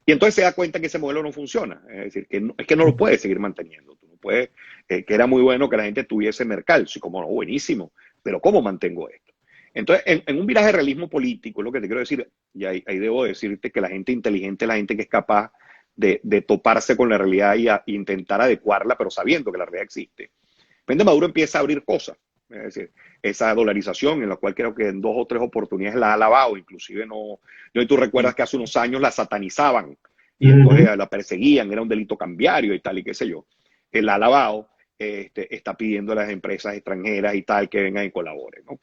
[SPEAKER 2] Y entonces se da cuenta que ese modelo no funciona, es decir, es que no lo puedes seguir manteniendo. Tú no puedes, que era muy bueno que la gente tuviese mercado, sí, como no, buenísimo, pero ¿cómo mantengo esto? Entonces, en un viraje de realismo político, lo que te quiero decir, y ahí debo decirte que la gente inteligente es la gente que es capaz de toparse con la realidad y intentar adecuarla, pero sabiendo que la realidad existe. De repente Maduro empieza a abrir cosas, es decir, esa dolarización en la cual creo que en 2 o 3 oportunidades la ha alabado, inclusive no, tú recuerdas que hace unos años la satanizaban y entonces la perseguían, era un delito cambiario y tal y qué sé yo. el alabao está pidiendo a las empresas extranjeras y tal que vengan y colaboren, ¿no?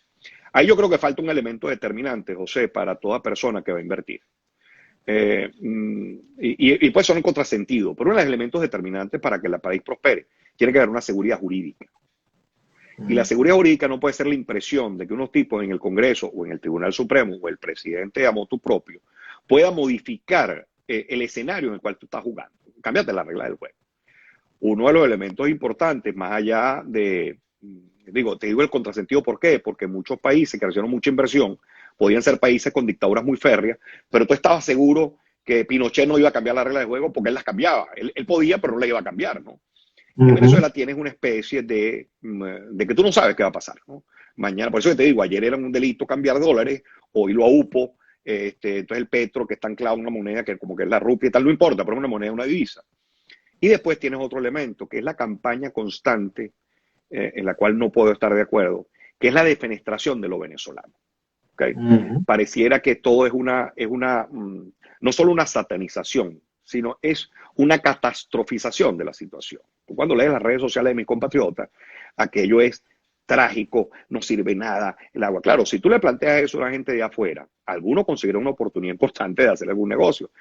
[SPEAKER 2] Ahí yo creo que falta un elemento determinante, José, para toda persona que va a invertir. Y puede sonar un contrasentido, pero uno de los elementos determinantes para que el país prospere tiene que haber una seguridad jurídica. Y la seguridad jurídica no puede ser la impresión de que unos tipos en el Congreso o en el Tribunal Supremo o el presidente a motu propio pueda modificar el escenario en el cual tú estás jugando. Cámbiate la regla del juego. Uno de los elementos importantes, más allá de, te digo el contrasentido, ¿por qué? Porque muchos países que recibieron mucha inversión podían ser países con dictaduras muy férreas, pero tú estabas seguro que Pinochet no iba a cambiar la regla de juego porque él las cambiaba. Él podía, pero no la iba a cambiar, ¿no? En Venezuela tienes una especie de que tú no sabes qué va a pasar, ¿no? Mañana, por eso que te digo, ayer era un delito cambiar dólares, hoy lo AUPO, entonces el petro que está anclado en una moneda que como que es la rupia y tal, no importa, pero es una moneda, una divisa. Y después tienes otro elemento, que es la campaña constante, en la cual no puedo estar de acuerdo, que es la defenestración de lo venezolano. ¿Okay? Pareciera que todo es no solo una satanización, sino es una catastrofización de la situación. Tú cuando lees las redes sociales de mis compatriotas, aquello es trágico, no sirve nada el agua. Claro, si tú le planteas eso a la gente de afuera, algunos conseguirán una oportunidad importante de hacer algún negocio,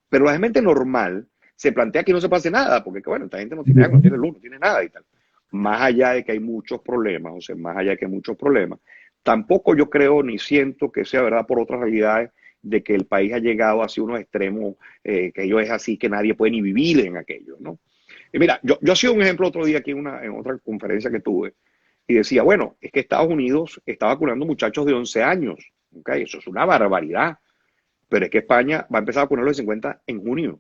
[SPEAKER 2] pero la gente normal se plantea que no se pase nada, porque bueno, esta gente no tiene agua, no tiene luz, no tiene nada y tal. Más allá de que hay muchos problemas, o sea, más allá de que hay muchos problemas, tampoco yo creo ni siento que sea verdad por otras realidades de que el país ha llegado hacia unos extremos, que ello es así, que nadie puede ni vivir en aquello, ¿no? Y mira, yo hacía un ejemplo otro día aquí en otra conferencia que tuve, y decía, bueno, es que Estados Unidos está vacunando muchachos de 11 años, ¿okay? Eso es una barbaridad, pero es que España va a empezar a vacunar los de 50 en junio.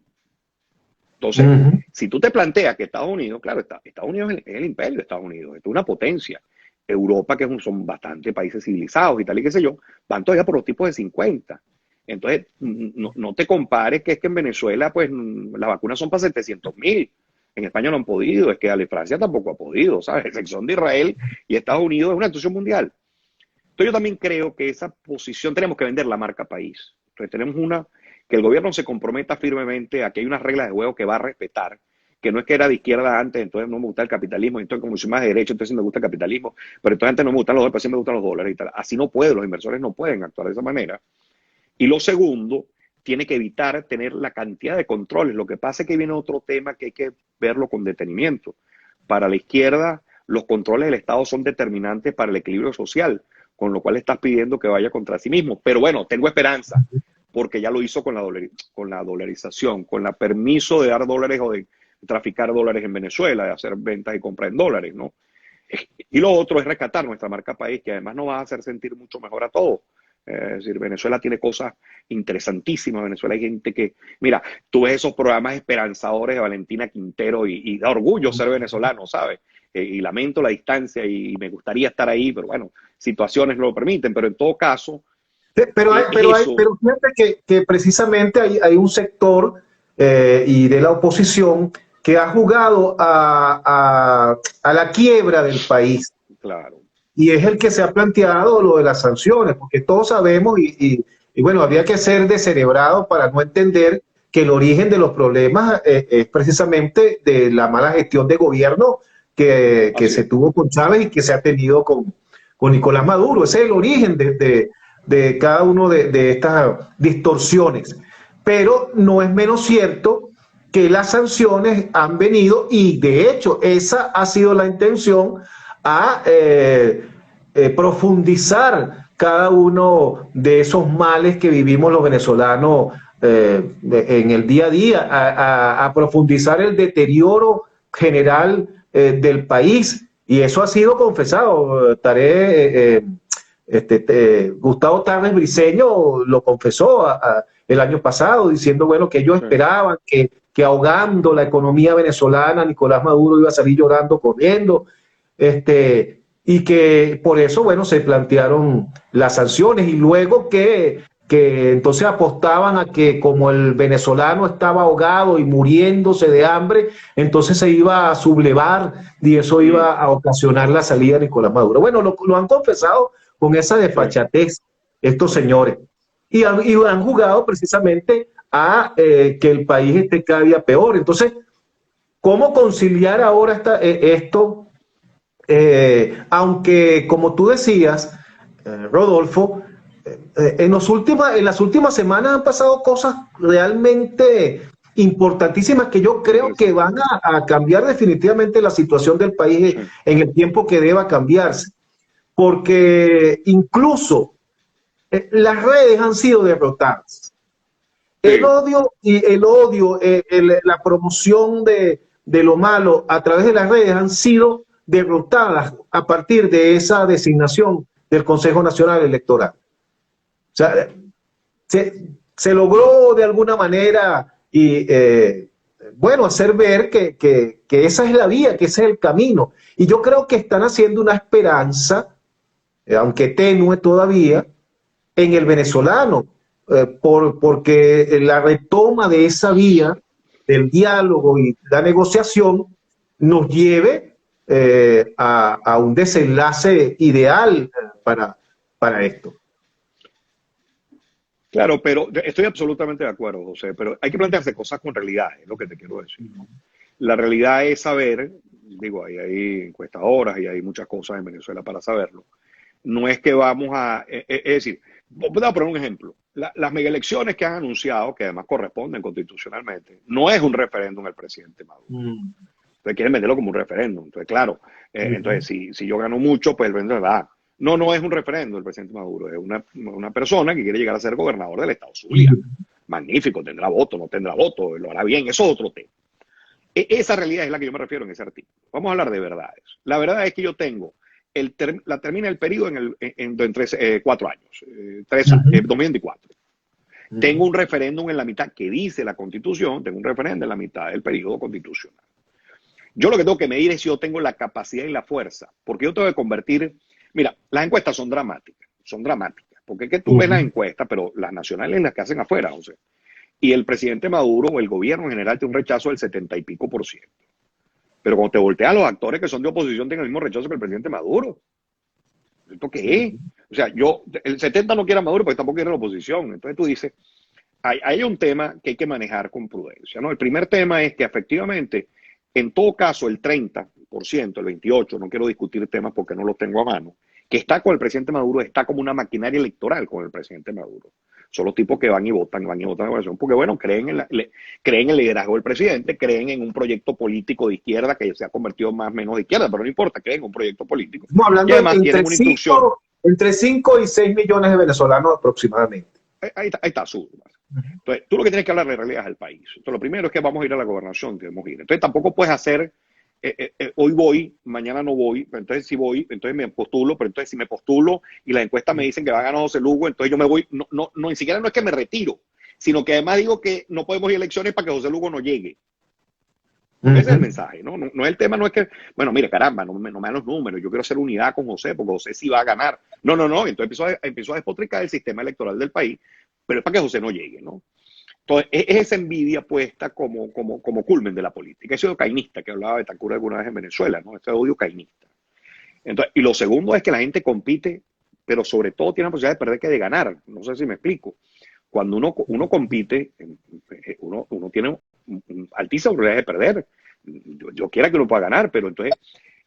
[SPEAKER 2] Entonces, si tú te planteas que Estados Unidos, claro, Estados Unidos es el imperio de Estados Unidos, es una potencia. Europa, que son bastante países civilizados y tal y qué sé yo, van todavía por los tipos de 50. Entonces, no te compares que es que en Venezuela, pues, las vacunas son para 700.000. En España no han podido, es que Francia tampoco ha podido, ¿sabes? Excepción de Israel y Estados Unidos es una institución mundial. Entonces, yo también creo que esa posición tenemos que vender la marca país. Entonces, tenemos que el gobierno se comprometa firmemente a que hay unas reglas de juego que va a respetar, que no es que era de izquierda antes, entonces no me gusta el capitalismo, entonces como soy más de derecha, entonces sí me gusta el capitalismo, pero entonces antes no me gustan los dólares, pero sí me gustan los dólares y tal. Así no puede, los inversores no pueden actuar de esa manera. Y lo segundo, tiene que evitar tener la cantidad de controles. Lo que pasa es que viene otro tema que hay que verlo con detenimiento. Para la izquierda, los controles del Estado son determinantes para el equilibrio social, con lo cual estás pidiendo que vaya contra sí mismo. Pero bueno, tengo esperanza, porque ya lo hizo con la dolarización, con el permiso de dar dólares o de traficar dólares en Venezuela, de hacer ventas y compras en dólares, ¿no? Y lo otro es rescatar nuestra marca país, que además nos va a hacer sentir mucho mejor a todos. Es decir, Venezuela tiene cosas interesantísimas. Venezuela hay gente que, mira, tú ves esos programas esperanzadores de Valentina Quintero y da orgullo ser venezolano, ¿sabes? Y lamento la distancia y me gustaría estar ahí, pero bueno, situaciones no lo permiten, pero en todo caso...
[SPEAKER 1] Pero fíjate que precisamente hay un sector y de la oposición que ha jugado a la quiebra del país.
[SPEAKER 2] Claro.
[SPEAKER 1] Y es el que se ha planteado lo de las sanciones, porque todos sabemos, y bueno, habría que ser descerebrado para no entender que el origen de los problemas es precisamente de la mala gestión de gobierno que se tuvo con Chávez y que se ha tenido con Nicolás Maduro. Ese es el origen de cada uno de estas distorsiones. Pero no es menos cierto que las sanciones han venido, y de hecho esa ha sido la intención, a profundizar cada uno de esos males que vivimos los venezolanos en el día a día, a profundizar el deterioro general del país, y eso ha sido confesado. Gustavo Tarres Briceño lo confesó el año pasado, diciendo, bueno, que ellos esperaban que ahogando la economía venezolana, Nicolás Maduro iba a salir llorando, corriendo, y que por eso, bueno, se plantearon las sanciones, y luego que entonces apostaban a que como el venezolano estaba ahogado y muriéndose de hambre, entonces se iba a sublevar y eso iba a ocasionar la salida de Nicolás Maduro. Bueno, lo han confesado con esa desfachatez estos señores, y han jugado precisamente a que el país esté cada día peor. Entonces, ¿Cómo conciliar ahora esto? Aunque, como tú decías, Rodolfo, en las últimas semanas han pasado cosas realmente importantísimas que yo creo que van a cambiar definitivamente la situación del país
[SPEAKER 2] Sí,
[SPEAKER 1] en el tiempo que deba cambiarse. Porque incluso las redes han sido derrotadas.
[SPEAKER 2] sí.
[SPEAKER 1] El odio, la promoción de lo malo a través de las redes han sido derrotadas a partir de esa designación del Consejo Nacional Electoral. O sea, se logró de alguna manera y bueno, hacer ver que esa es la vía, que ese es el camino. Y yo creo que están haciendo una esperanza, aunque tenue todavía, en el venezolano, porque la retoma de esa vía del diálogo y la negociación nos lleve a un desenlace ideal para esto.
[SPEAKER 2] Claro, pero estoy absolutamente de acuerdo, José, pero hay que plantearse cosas con realidad, es lo que te quiero decir, ¿no? La realidad es saber, digo, hay encuestadoras y hay muchas cosas en Venezuela para saberlo. No es que vamos a, es decir, voy a poner un ejemplo. Las mega elecciones que han anunciado, que además corresponden constitucionalmente, no es un referéndum al presidente Maduro.
[SPEAKER 1] Mm.
[SPEAKER 2] Entonces quieren venderlo como un referéndum. Entonces, claro, entonces
[SPEAKER 1] Mm.
[SPEAKER 2] si yo gano mucho, pues el vendedor va. No, no es un referéndum el presidente Maduro, es una persona que quiere llegar a ser gobernador del estado Zulia. Magnífico, tendrá voto, no tendrá voto, lo hará bien, eso es otro tema. Esa realidad es la que yo me refiero en ese artículo. Vamos a hablar de verdades. La verdad es que yo tengo, termina el periodo en 4 años, 2024. Tengo un referéndum en la mitad que dice la Constitución, tengo un referéndum en la mitad del periodo constitucional. Yo lo que tengo que medir es si yo tengo la capacidad y la fuerza, porque yo tengo que convertir, mira, las encuestas son dramáticas, porque es que tú ves las encuestas, pero las nacionales las que hacen afuera, José. Y el presidente Maduro o el gobierno en general tiene un rechazo del 70 y pico por ciento. Pero cuando te volteas, los actores que son de oposición tienen el mismo rechazo que el presidente Maduro. ¿Esto qué es? O sea, el 70 no quiere a Maduro, pero tampoco quiere a la oposición. Entonces tú dices, hay un tema que hay que manejar con prudencia, ¿no? El primer tema es que efectivamente, en todo caso, el 30%, el 28%, no quiero discutir temas porque no los tengo a mano, que está con el presidente Maduro, está como una maquinaria electoral con el presidente Maduro. Son los tipos que van y votan en la elección, porque bueno, creen en el liderazgo del presidente, creen en un proyecto político de izquierda que se ha convertido más o menos de izquierda, pero no importa, creen en un proyecto político.
[SPEAKER 1] Estamos
[SPEAKER 2] Y
[SPEAKER 1] hablando
[SPEAKER 2] además tienen una instrucción.
[SPEAKER 1] entre 5 y 6 millones de venezolanos aproximadamente.
[SPEAKER 2] Ahí está, su. Entonces, tú lo que tienes que hablar de realidad es el país. Entonces, lo primero es que vamos a ir a la gobernación, debemos ir. Entonces, tampoco puedes hacer, hoy voy, mañana no voy, pero entonces si voy, entonces me postulo, pero entonces si me postulo y las encuestas me dicen que va a ganar José Lugo, entonces yo me voy, no, ni siquiera no es que me retiro, sino que además digo que no podemos ir a elecciones para que José Lugo no llegue. Ese es el mensaje, ¿no? No es el tema, no es que, bueno, mire, caramba, no me dan los números, yo quiero hacer unidad con José, porque José sí va a ganar. No, entonces empezó a despotricar el sistema electoral del país, pero es para que José no llegue, ¿no? Entonces, es esa envidia puesta como culmen de la política. Ese odio cainista que hablaba de Tancura alguna vez en Venezuela, ¿no? Ese odio cainista. Entonces, y lo segundo es que la gente compite, pero sobre todo tiene la posibilidad de perder que de ganar. No sé si me explico. Cuando uno compite, uno tiene altísima probabilidad de perder. Yo quiera que uno pueda ganar, pero entonces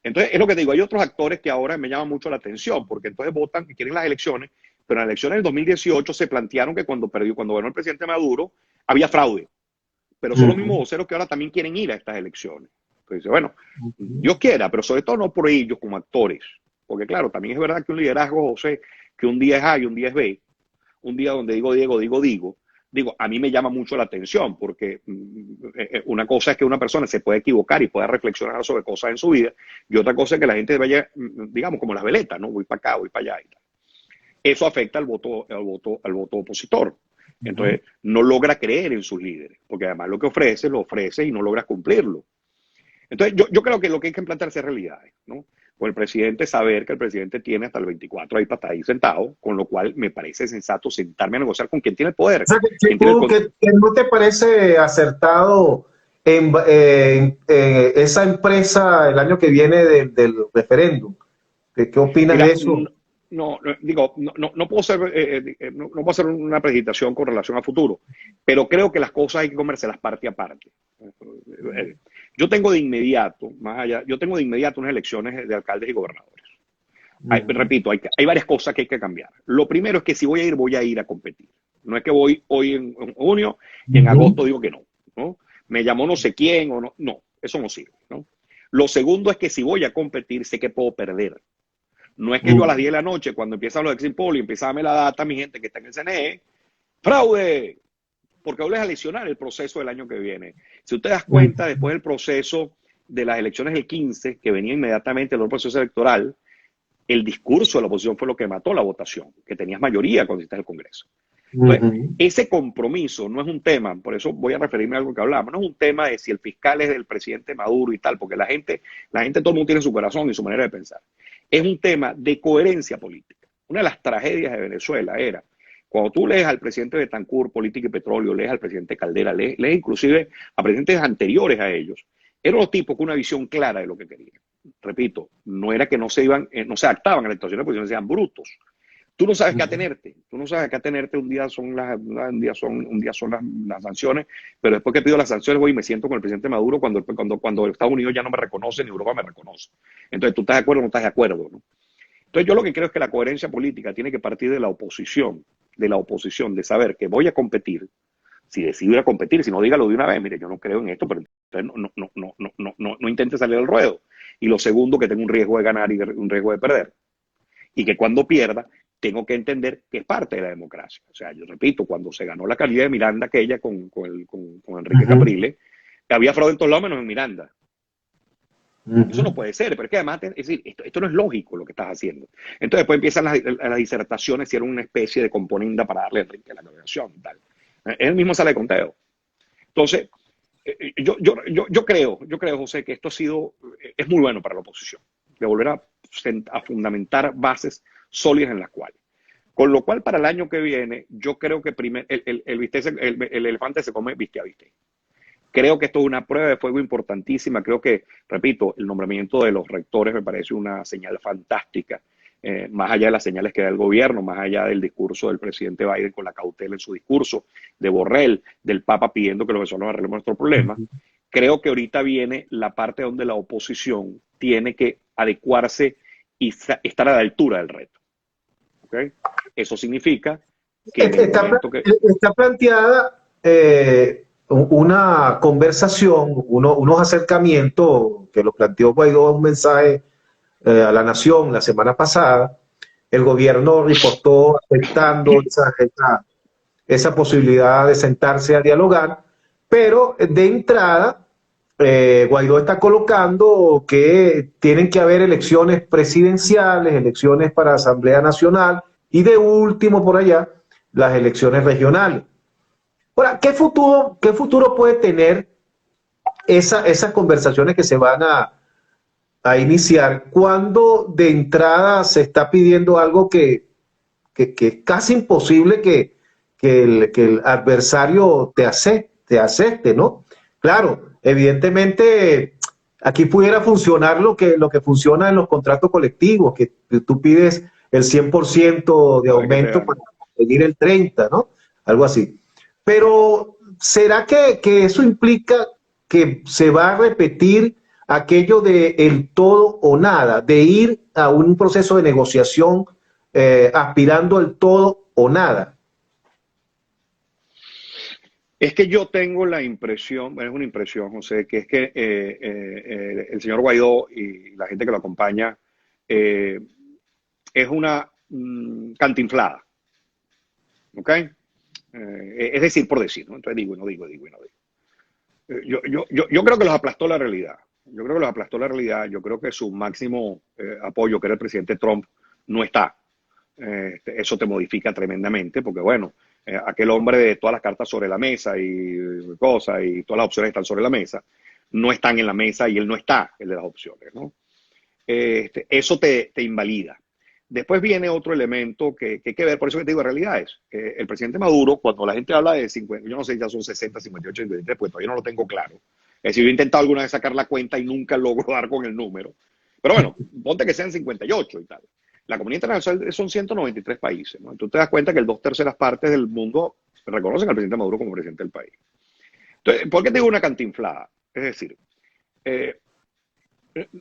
[SPEAKER 2] es lo que te digo, hay otros actores que ahora me llaman mucho la atención, porque entonces votan que quieren las elecciones, pero en las elecciones del 2018 se plantearon que cuando ganó el presidente Maduro, había fraude. Pero son los mismos voceros que ahora también quieren ir a estas elecciones. Entonces, bueno, Dios quiera, pero sobre todo no por ellos como actores. Porque claro, también es verdad que un liderazgo, José, que un día es A y un día es B, un día donde digo Diego, digo, a mí me llama mucho la atención, porque una cosa es que una persona se puede equivocar y pueda reflexionar sobre cosas en su vida, y otra cosa es que la gente vaya, digamos, como las veletas, ¿no? Voy para acá, voy para allá y tal. Eso afecta al voto opositor. Entonces, no logra creer en sus líderes, porque además lo ofrece y no logra cumplirlo. Entonces, yo creo que lo que hay que plantearse es realidades, ¿no? Con el presidente, saber que el presidente tiene hasta el 24 ahí para estar ahí sentado, con lo cual me parece sensato sentarme a negociar con quien tiene el poder.
[SPEAKER 1] O sea, que no te parece acertado esa empresa el año que viene del referéndum. ¿Qué opinas
[SPEAKER 2] Mira,
[SPEAKER 1] de eso?
[SPEAKER 2] no puedo hacer una presentación con relación a futuro, pero creo que las cosas hay que comérselas parte a parte. Yo tengo de inmediato, más allá, yo tengo de inmediato unas elecciones de alcaldes y gobernadores. Repito, hay varias cosas que hay que cambiar. Lo primero es que si voy a ir a competir. No es que voy hoy en junio y en agosto digo que no, ¿no? Me llamó no sé quién o no. No, eso no sirve, ¿no? Lo segundo es que si voy a competir, sé que puedo perder. No es que yo a las 10 de la noche, cuando empiezan los exit polls y empieza a darme la data, mi gente que está en el CNE, ¡fraude! Porque vuelves a lesionar el proceso del año que viene. Si usted das cuenta, después del proceso de las elecciones del 15, que venía inmediatamente el proceso electoral, el discurso de la oposición fue lo que mató la votación, que tenías mayoría cuando estás en el Congreso. Entonces, ese compromiso no es un tema, por eso voy a referirme a algo que hablábamos, no es un tema de si el fiscal es del presidente Maduro y tal, porque la gente, todo el mundo tiene su corazón y su manera de pensar. Es un tema de coherencia política. Una de las tragedias de Venezuela era, cuando tú lees al presidente Betancourt, Política y Petróleo, lees al presidente Caldera, lees inclusive a presidentes anteriores a ellos, eran los tipos con una visión clara de lo que querían. Repito, no era que no se adaptaban a las situaciones porque sean brutos. Tú no sabes qué atenerte, un día son las sanciones, pero después que pido las sanciones voy y me siento con el presidente Maduro cuando Estados Unidos ya no me reconoce ni Europa me reconoce. Entonces, ¿tú estás de acuerdo o no estás de acuerdo, ¿no? Entonces, yo lo que creo es que la coherencia política tiene que partir de la oposición, de saber que voy a competir. Si decido ir a competir, si no, dígalo de una vez, mire, yo no creo en esto, pero no intente salir al ruedo. Y lo segundo, que tengo un riesgo de ganar y un riesgo de perder. Y que cuando pierda, tengo que entender que es parte de la democracia. O sea, yo repito, cuando se ganó la alcaldía de Miranda, aquella con Enrique Capriles, había fraude en todos lados menos en Miranda. Eso no puede ser, pero es que además, es decir, esto no es lógico lo que estás haciendo. Entonces después empiezan las disertaciones si era una especie de componenda para darle a Enrique la navegación y tal. Él mismo sale de conteo. Entonces, yo creo, José, que esto es muy bueno para la oposición, de volver a fundamentar bases sólidas en las cuales. Con lo cual, para el año que viene, yo creo que el elefante se come viste a viste. Creo que esto es una prueba de fuego importantísima. Creo que, repito, el nombramiento de los rectores me parece una señal fantástica, más allá de las señales que da el gobierno, más allá del discurso del presidente Biden con la cautela en su discurso, de Borrell, del Papa pidiendo que los venezolanos arreglemos nuestros problemas. Creo que ahorita viene la parte donde la oposición tiene que adecuarse y estar a la altura del reto. ¿Okay? Eso significa que
[SPEAKER 1] está planteada una conversación, unos acercamientos que lo planteó Guaidó en un mensaje a la Nación la semana pasada. El gobierno reportó aceptando esa posibilidad de sentarse a dialogar, pero de entrada Guaidó está colocando que tienen que haber elecciones presidenciales, elecciones para Asamblea Nacional y de último por allá las elecciones regionales. Ahora, ¿qué futuro puede tener esas conversaciones que se van a iniciar cuando de entrada se está pidiendo algo que es casi imposible que el adversario te acepte, ¿no? Claro, evidentemente aquí pudiera funcionar lo que funciona en los contratos colectivos, que tú pides el 100% de aumento para conseguir el 30%, ¿no? Algo así. Pero, ¿será que eso implica que se va a repetir aquello de el todo o nada, de ir a un proceso de negociación aspirando al todo o nada?
[SPEAKER 2] Es que yo tengo la impresión, es una impresión, José, que es que el señor Guaidó y la gente que lo acompaña es una cantinflada, ¿ok? Es decir, por decir, ¿no? Entonces digo y no digo. Yo creo que los aplastó la realidad. Yo creo que su máximo apoyo, que era el presidente Trump, no está. Eso te modifica tremendamente, porque bueno, aquel hombre de todas las cartas sobre la mesa y cosas, y todas las opciones están sobre la mesa, no están en la mesa y él no está, el de las opciones, ¿no? Eso te invalida. Después viene otro elemento que hay que ver, por eso que te digo, realidades. El presidente Maduro, cuando la gente habla de 50, yo no sé, ya son 60, 58, 53, pues todavía no lo tengo claro. Es decir, yo he intentado alguna vez sacar la cuenta y nunca logro dar con el número. Pero bueno, ponte que sean 58 y tal. La comunidad internacional son 193 países, ¿no? Tú te das cuenta que el 2/3 partes del mundo reconocen al presidente Maduro como presidente del país. Entonces, ¿por qué te digo una cantinflada? Es decir, eh,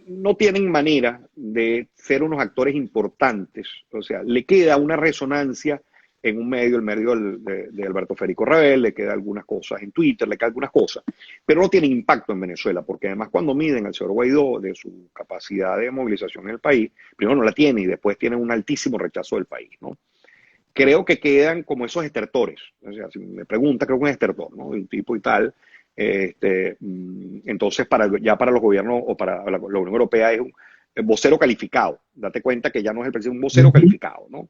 [SPEAKER 2] no tienen manera de ser unos actores importantes. O sea, le queda una resonancia en un medio, el medio de Alberto Federico Rabel, le queda algunas cosas en Twitter, le queda algunas cosas, pero no tienen impacto en Venezuela, porque además cuando miden al señor Guaidó de su capacidad de movilización en el país, primero no la tiene y después tiene un altísimo rechazo del país, ¿no? Creo que quedan como esos estertores. O sea, si me pregunta, creo que un estertor, ¿no? De un tipo y tal. Entonces, ya para los gobiernos o para la Unión Europea es un vocero calificado. Date cuenta que ya no es el presidente, un vocero calificado, ¿no?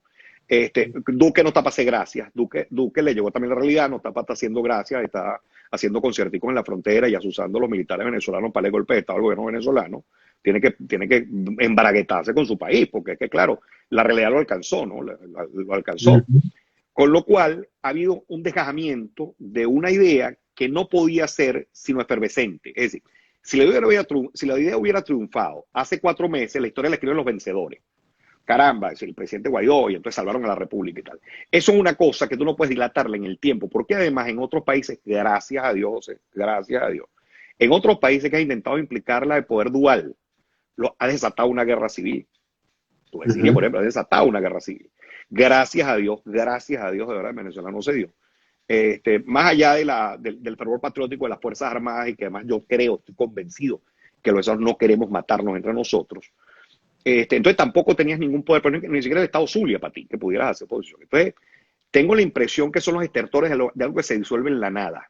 [SPEAKER 2] Duque no está para hacer gracias. Duque le llegó también la realidad, no está para estar haciendo gracias, está haciendo concierticos en la frontera y asusando a los militares venezolanos para el golpe de Estado al gobierno venezolano. Tiene que embaraguetarse con su país, porque es que, claro, la realidad lo alcanzó, ¿no? Lo alcanzó. Con lo cual, ha habido un desgajamiento de una idea que no podía ser sino efervescente. Es decir, si la idea hubiera triunfado hace 4 meses, la historia la escriben los vencedores. Caramba, es el presidente Guaidó, y entonces salvaron a la República y tal. Eso es una cosa que tú no puedes dilatarla en el tiempo, porque además en otros países, gracias a Dios, gracias a Dios, en otros países que han intentado implicarla de poder dual, ha desatado una guerra civil. Tu vecina, por ejemplo, ha desatado una guerra civil. Gracias a Dios, de verdad, en Venezuela no se dio. Más allá del fervor patriótico de las Fuerzas Armadas, y que además yo creo, estoy convencido que los venezolanos no queremos matarnos entre nosotros. Entonces tampoco tenías ningún poder, pero ni siquiera el Estado Zulia para ti, que pudieras hacer oposición. Entonces, tengo la impresión que son los estertores de algo que se disuelve en la nada.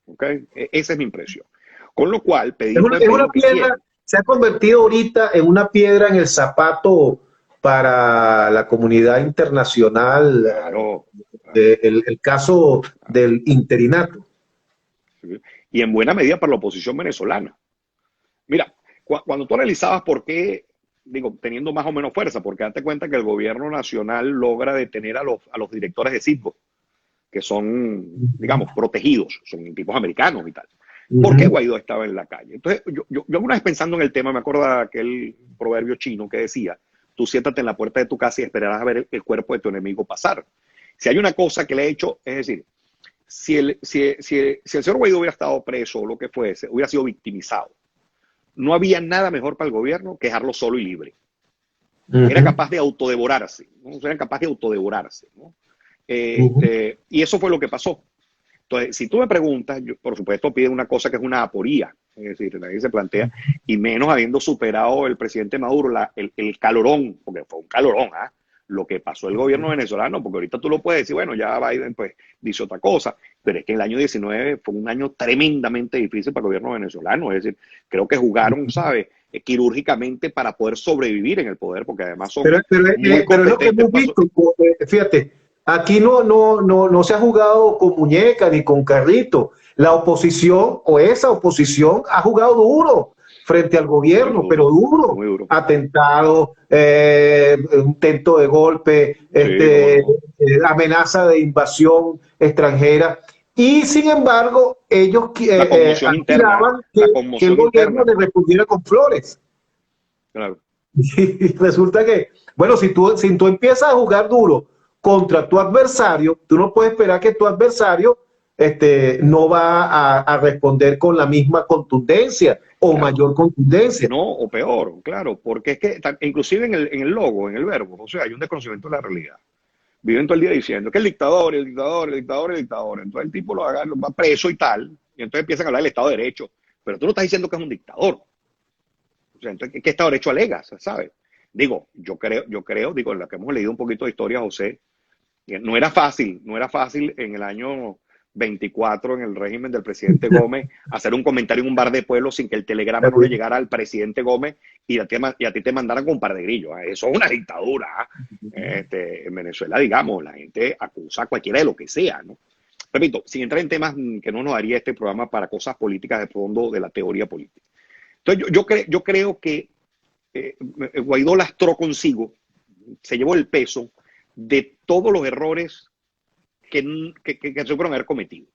[SPEAKER 2] ¿Okay? Esa es mi impresión. Con lo cual,
[SPEAKER 1] es una piedra, se ha convertido ahorita en una piedra en el zapato para la comunidad internacional. Claro. El caso del interinato.
[SPEAKER 2] Y en buena medida para la oposición venezolana. Mira, cuando tú analizabas por qué, digo, teniendo más o menos fuerza, porque date cuenta que el gobierno nacional logra detener a los directores de Citgo, que son, digamos, protegidos, son tipos americanos y tal. ¿Por qué Guaidó estaba en la calle? Entonces, yo alguna vez pensando en el tema, me acuerdo de aquel proverbio chino que decía, tú siéntate en la puerta de tu casa y esperarás a ver el cuerpo de tu enemigo pasar. Si hay una cosa que le he hecho, es decir, si el señor Guaidó hubiera estado preso o lo que fuese, hubiera sido victimizado, no había nada mejor para el gobierno que dejarlo solo y libre. Era capaz de autodevorarse, ¿no? Era capaz de autodevorarse, ¿no? Y eso fue lo que pasó. Entonces, si tú me preguntas, yo, por supuesto, pide una cosa que es una aporía, es decir, nadie se plantea, y menos habiendo superado el presidente Maduro el calorón, porque fue un calorón, lo que pasó el gobierno venezolano, porque ahorita tú lo puedes decir, bueno, ya Biden pues dice otra cosa, pero es que el año 19 fue un año tremendamente difícil para el gobierno venezolano, es decir, creo que jugaron, ¿sabes?, quirúrgicamente para poder sobrevivir en el poder, porque además son
[SPEAKER 1] pero es lo que hemos visto, fíjate, aquí no se ha jugado con muñeca ni con carrito. La oposición o esa oposición ha jugado duro frente al gobierno, pero duro. Muy duro. Atentado, intento de golpe, amenaza de invasión extranjera. Y sin embargo, ellos aspiraban que el gobierno le respondiera con flores. Claro. Y resulta que, bueno, si tú empiezas a jugar duro contra tu adversario, tú no puedes esperar que tu adversario no va a responder con la misma contundencia o mayor contundencia.
[SPEAKER 2] No, o peor, claro, porque es que inclusive en el logo, en el verbo, o sea, hay un desconocimiento de la realidad. Viven todo el día diciendo que el dictador, el dictador, el dictador, el dictador. Entonces el tipo lo va preso y tal, y entonces empiezan a hablar del Estado de Derecho. Pero tú no estás diciendo que es un dictador. O sea, entonces, ¿qué Estado de Derecho alegas? ¿Sabes? Digo, yo creo, digo, en la que hemos leído un poquito de historia, José, no era fácil en el año 24, en el régimen del presidente Gómez, hacer un comentario en un bar de pueblo sin que el telegrama no le llegara al presidente Gómez y a ti te mandaran con un par de grillos. Eso es una dictadura. En Venezuela, digamos, la gente acusa a cualquiera de lo que sea, ¿no? Repito, sin entrar en temas que no nos daría este programa para cosas políticas de fondo de la teoría política. Entonces, yo creo que Guaidó lastró consigo, se llevó el peso de todos los errores que se fueron a haber cometido.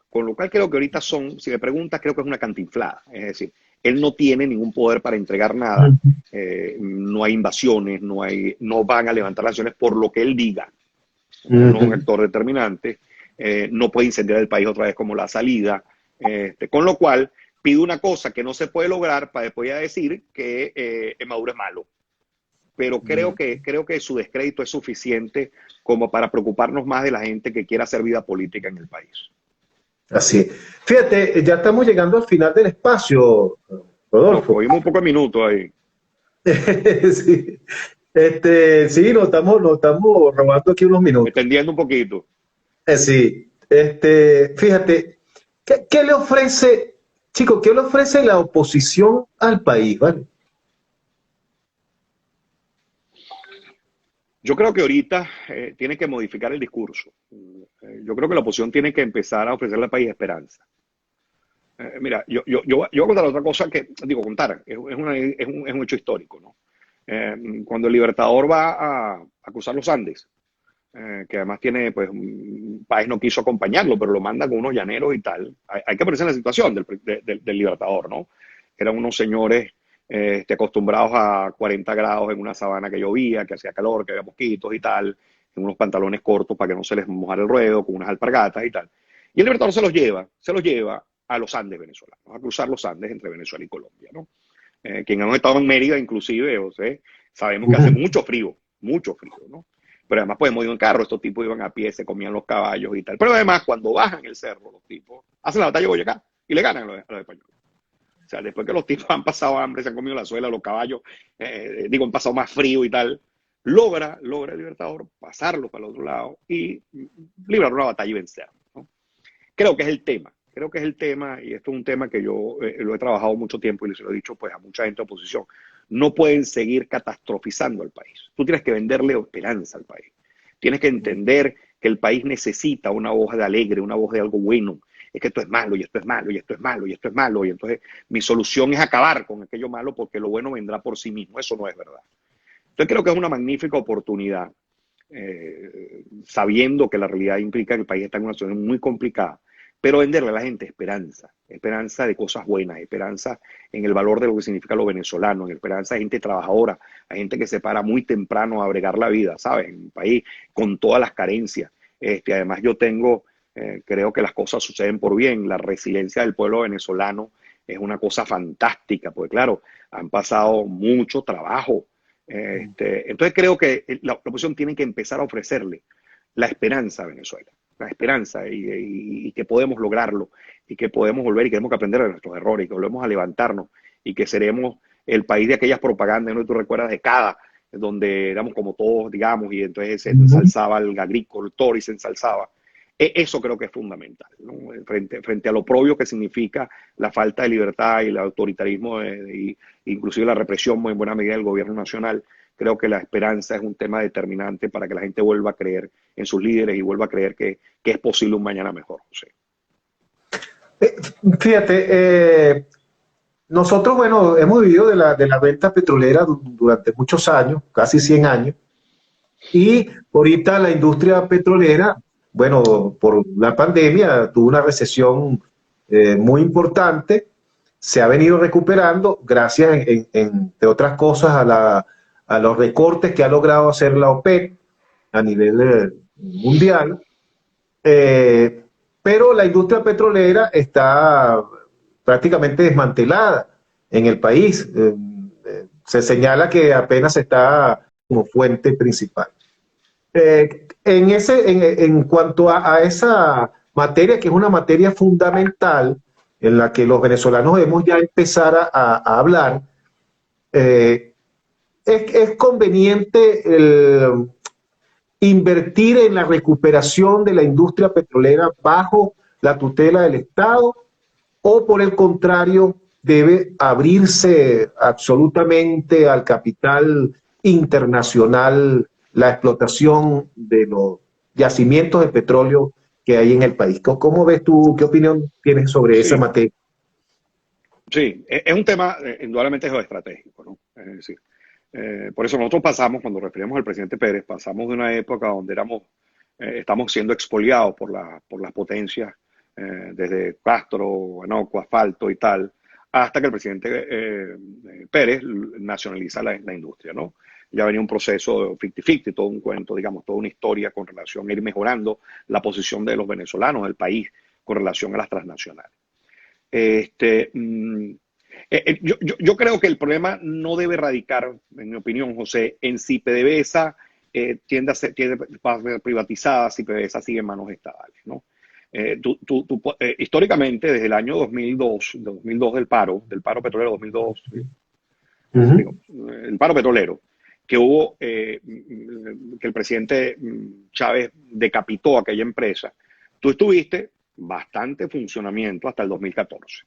[SPEAKER 2] Con lo cual creo que ahorita si me preguntas, creo que es una cantinflada. Es decir, él no tiene ningún poder para entregar nada, no hay invasiones, no van a levantar las acciones por lo que él diga. No es un actor determinante, no puede incendiar el país otra vez como la salida. Con lo cual, pide una cosa que no se puede lograr para después ya decir que Maduro es malo. Pero creo que su descrédito es suficiente como para preocuparnos más de la gente que quiera hacer vida política en el país.
[SPEAKER 1] Así es. Fíjate, ya estamos llegando al final del espacio,
[SPEAKER 2] Nos
[SPEAKER 1] Rodolfo.
[SPEAKER 2] cogimos un poco de minutos ahí.
[SPEAKER 1] Sí, sí, nos estamos robando aquí unos minutos.
[SPEAKER 2] Extendiendo un poquito.
[SPEAKER 1] Sí, fíjate, ¿qué le ofrece, chico, qué le ofrece la oposición al país, ¿vale?
[SPEAKER 2] Yo creo que ahorita tiene que modificar el discurso. Yo creo que la oposición tiene que empezar a ofrecerle al país esperanza. Mira, yo voy a contar otra cosa que, digo, contar, es un hecho histórico, ¿no? Cuando el Libertador va a cruzar los Andes, que además tiene, pues, un país no quiso acompañarlo, pero lo manda con unos llaneros y tal. Hay que ponerse en la situación del Libertador, ¿no? Eran unos señores acostumbrados a 40 grados en una sabana que llovía, que hacía calor, que había mosquitos y tal, en unos pantalones cortos para que no se les mojara el ruedo, con unas alpargatas y tal. Y el Libertador se los lleva a los Andes venezolanos, a cruzar los Andes entre Venezuela y Colombia, ¿no? Quien hemos estado en Mérida, inclusive, o sea, sabemos que hace mucho frío, ¿no? Pero además podemos ir en carro, estos tipos iban a pie, se comían los caballos y tal. Pero además, cuando bajan el cerro, los tipos hacen la batalla de Boyacá y le ganan a los españoles. O sea, después que los tipos han pasado hambre, se han comido la suela, los caballos, han pasado más frío y tal, logra el Libertador pasarlo para el otro lado y librar una batalla y vencer, ¿no? Creo que es el tema. Creo que es el tema, y esto es un tema que yo lo he trabajado mucho tiempo y les lo he dicho pues a mucha gente de oposición. No pueden seguir catastrofizando al país. Tú tienes que venderle esperanza al país. Tienes que entender que el país necesita una voz de alegre, una voz de algo bueno. Es que esto es malo, y esto es malo, y esto es malo, y esto es malo. Y entonces mi solución es acabar con aquello malo porque lo bueno vendrá por sí mismo. Eso no es verdad. Entonces creo que es una magnífica oportunidad, sabiendo que la realidad implica que el país está en una situación muy complicada, pero venderle a la gente esperanza, esperanza de cosas buenas, esperanza en el valor de lo que significa lo venezolano, en esperanza de gente trabajadora, a gente que se para muy temprano a bregar la vida, ¿sabes? En un país con todas las carencias. Además yo creo que las cosas suceden por bien, la resiliencia del pueblo venezolano es una cosa fantástica, porque claro, han pasado mucho trabajo. Entonces creo que la oposición tiene que empezar a ofrecerle la esperanza a Venezuela, la esperanza y que podemos lograrlo y que podemos volver y que tenemos que aprender de nuestros errores y que volvemos a levantarnos y que seremos el país de aquellas propagandas, ¿no? Tú recuerdas de cada, donde éramos como todos, digamos, y entonces se ensalzaba el agricultor y se ensalzaba. Eso creo que es fundamental, ¿no? Frente a lo propio que significa la falta de libertad y el autoritarismo, inclusive la represión muy en buena medida del gobierno nacional. Creo que la esperanza es un tema determinante para que la gente vuelva a creer en sus líderes y vuelva a creer que es posible un mañana mejor. Sí.
[SPEAKER 1] Fíjate, nosotros, bueno, hemos vivido de la venta petrolera durante muchos años, casi 100 años, y ahorita la industria petrolera, bueno, por la pandemia tuvo una recesión muy importante, se ha venido recuperando gracias, entre otras cosas, a los recortes que ha logrado hacer la OPEP a nivel mundial, pero la industria petrolera está prácticamente desmantelada en el país. Se señala que apenas está como fuente principal. En cuanto a esa materia, que es una materia fundamental en la que los venezolanos debemos ya empezar a hablar, es conveniente invertir en la recuperación de la industria petrolera bajo la tutela del Estado, o por el contrario debe abrirse absolutamente al capital internacional la explotación de los yacimientos de petróleo que hay en el país. ¿Cómo ves tú, qué opinión tienes sobre esa materia?
[SPEAKER 2] Sí, es un tema indudablemente geoestratégico, ¿no? Es decir, por eso nosotros pasamos, cuando referimos al presidente Pérez, pasamos de una época donde estamos siendo expoliados por las potencias, desde Castro, Anoco, Asfalto y tal, hasta que el presidente Pérez nacionaliza la industria, ¿no? Ya venía un proceso 50-50, todo un cuento, digamos, toda una historia con relación a ir mejorando la posición de los venezolanos del país con relación a las transnacionales. Yo creo que el problema no debe radicar, en mi opinión, José, en si PDVSA tiende a ser privatizada, si PDVSA sigue en manos estatales, ¿no? Históricamente, desde el año 2002 del paro petrolero 2002, ¿sí? Digo, el paro petrolero, que hubo, que el presidente Chávez decapitó aquella empresa, tú estuviste bastante funcionamiento hasta el 2014.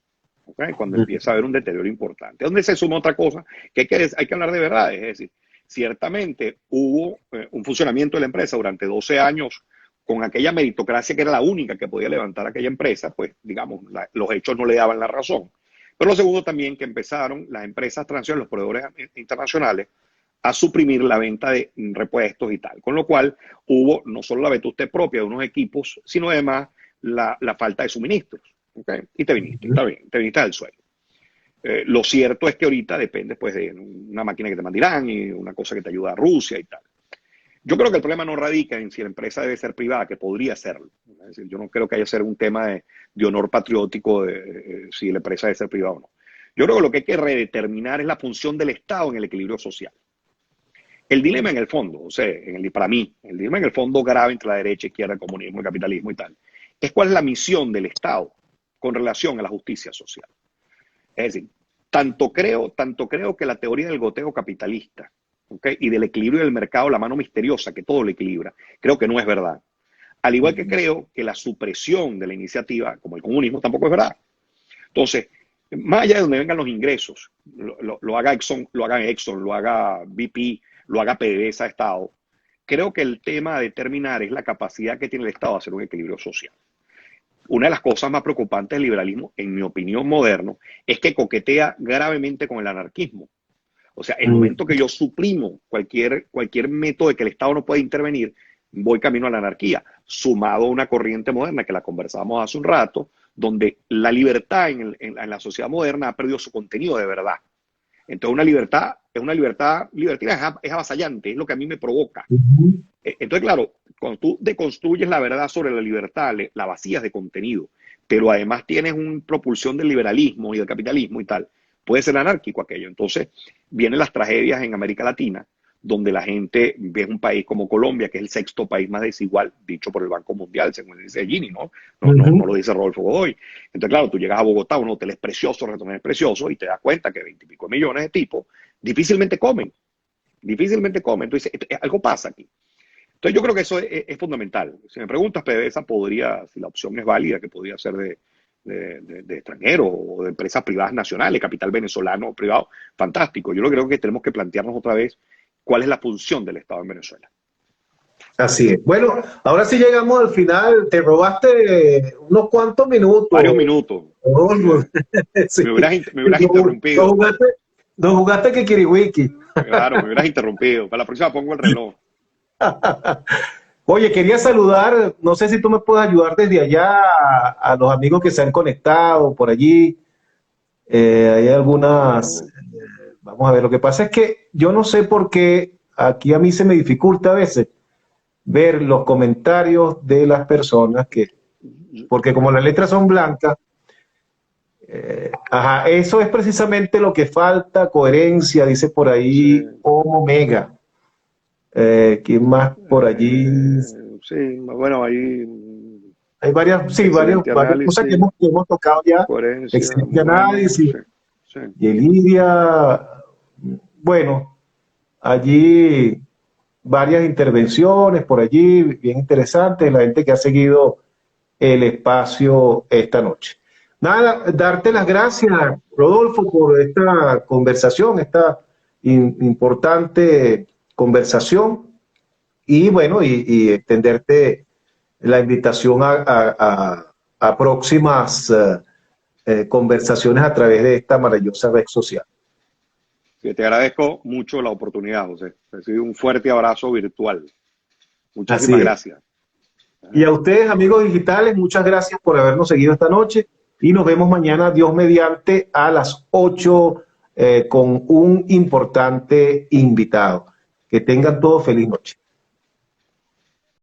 [SPEAKER 2] ¿Okay? Cuando empieza a haber un deterioro importante. Donde se suma otra cosa, que hay que hablar de verdad, es decir, ciertamente hubo un funcionamiento de la empresa durante 12 años con aquella meritocracia que era la única que podía levantar aquella empresa, pues digamos, los hechos no le daban la razón. Pero lo segundo también que empezaron las empresas transnacionales, los proveedores internacionales, a suprimir la venta de repuestos y tal. Con lo cual hubo no solo la vetuste propia de unos equipos, sino además la falta de suministros. ¿Okay? Y te viniste, está bien, te viniste al suelo. Lo cierto es que ahorita depende pues, de una máquina que te mandarán y una cosa que te ayuda a Rusia y tal. Yo creo que el problema no radica en si la empresa debe ser privada, que podría serlo. Es decir, yo no creo que haya ser un tema de honor patriótico de si la empresa debe ser privada o no. Yo creo que lo que hay que redeterminar es la función del Estado en el equilibrio social. El dilema en el fondo, o sea, para mí, el dilema en el fondo grave entre la derecha, izquierda, el comunismo, el capitalismo y tal, es cuál es la misión del Estado con relación a la justicia social. Es decir, tanto creo que la teoría del goteo capitalista, ¿okay? Y del equilibrio del mercado, la mano misteriosa que todo lo equilibra, creo que no es verdad. Al igual que creo que la supresión de la iniciativa, como el comunismo, tampoco es verdad. Entonces, más allá de donde vengan los ingresos, lo haga Exxon, lo haga BP, lo haga PDVSA Estado, creo que el tema a determinar es la capacidad que tiene el Estado de hacer un equilibrio social. Una de las cosas más preocupantes del liberalismo, en mi opinión moderno, es que coquetea gravemente con el anarquismo. O sea, el momento que yo suprimo cualquier método de que el Estado no pueda intervenir, voy camino a la anarquía, sumado a una corriente moderna que la conversábamos hace un rato, donde la libertad en la sociedad moderna ha perdido su contenido de verdad. Entonces una libertad libertina es avasallante, es lo que a mí me provoca. Entonces, claro, cuando tú deconstruyes la verdad sobre la libertad, la vacías de contenido, pero además tienes una propulsión del liberalismo y del capitalismo y tal, puede ser anárquico aquello. Entonces, vienen las tragedias en América Latina, donde la gente ve un país como Colombia, que es el sexto país más desigual, dicho por el Banco Mundial, según dice Gini, ¿no? No lo dice Rodolfo Godoy. Entonces, claro, tú llegas a Bogotá, un hotel es precioso, un restaurante es precioso, y te das cuenta que 20 y pico millones de tipos difícilmente comen. Entonces, algo pasa aquí. Entonces, yo creo que eso es fundamental. Si me preguntas, PDVSA podría, si la opción es válida, que podría ser de extranjeros o de empresas privadas nacionales, capital venezolano privado, fantástico. Yo lo creo que tenemos que plantearnos otra vez cuál es la función del Estado en Venezuela.
[SPEAKER 1] Así es. Bueno, ahora sí llegamos al final. Te robaste unos cuantos minutos.
[SPEAKER 2] Varios minutos.
[SPEAKER 1] Sí.
[SPEAKER 2] Me hubieras interrumpido.
[SPEAKER 1] Nos jugaste Kikiriwiki.
[SPEAKER 2] Claro, me hubieras interrumpido. Para la próxima pongo el reloj.
[SPEAKER 1] Oye, quería saludar, no sé si tú me puedes ayudar desde allá a los amigos que se han conectado por allí. Hay algunas, vamos a ver, lo que pasa es que yo no sé por qué aquí a mí se me dificulta a veces ver los comentarios de las personas porque como las letras son blancas, eso es precisamente lo que falta, coherencia, dice por ahí, Homo Mega. ¿Quién más por allí?
[SPEAKER 2] Sí, bueno, ahí
[SPEAKER 1] hay varias cosas que hemos tocado ya. Excelente análisis. Sí. Y Lidia, bueno, allí varias intervenciones por allí, bien interesantes, la gente que ha seguido el espacio esta noche. Nada, darte las gracias, Rodolfo, por esta conversación, esta importante conversación, y bueno, y extenderte la invitación a próximas conversaciones a través de esta maravillosa red social.
[SPEAKER 2] Sí, te agradezco mucho la oportunidad, José. Recibo un fuerte abrazo virtual. Muchísimas gracias.
[SPEAKER 1] Y a ustedes, amigos digitales, muchas gracias por habernos seguido esta noche, y nos vemos mañana, Dios mediante, a las 8 con un importante invitado. Que tengan todos feliz noche.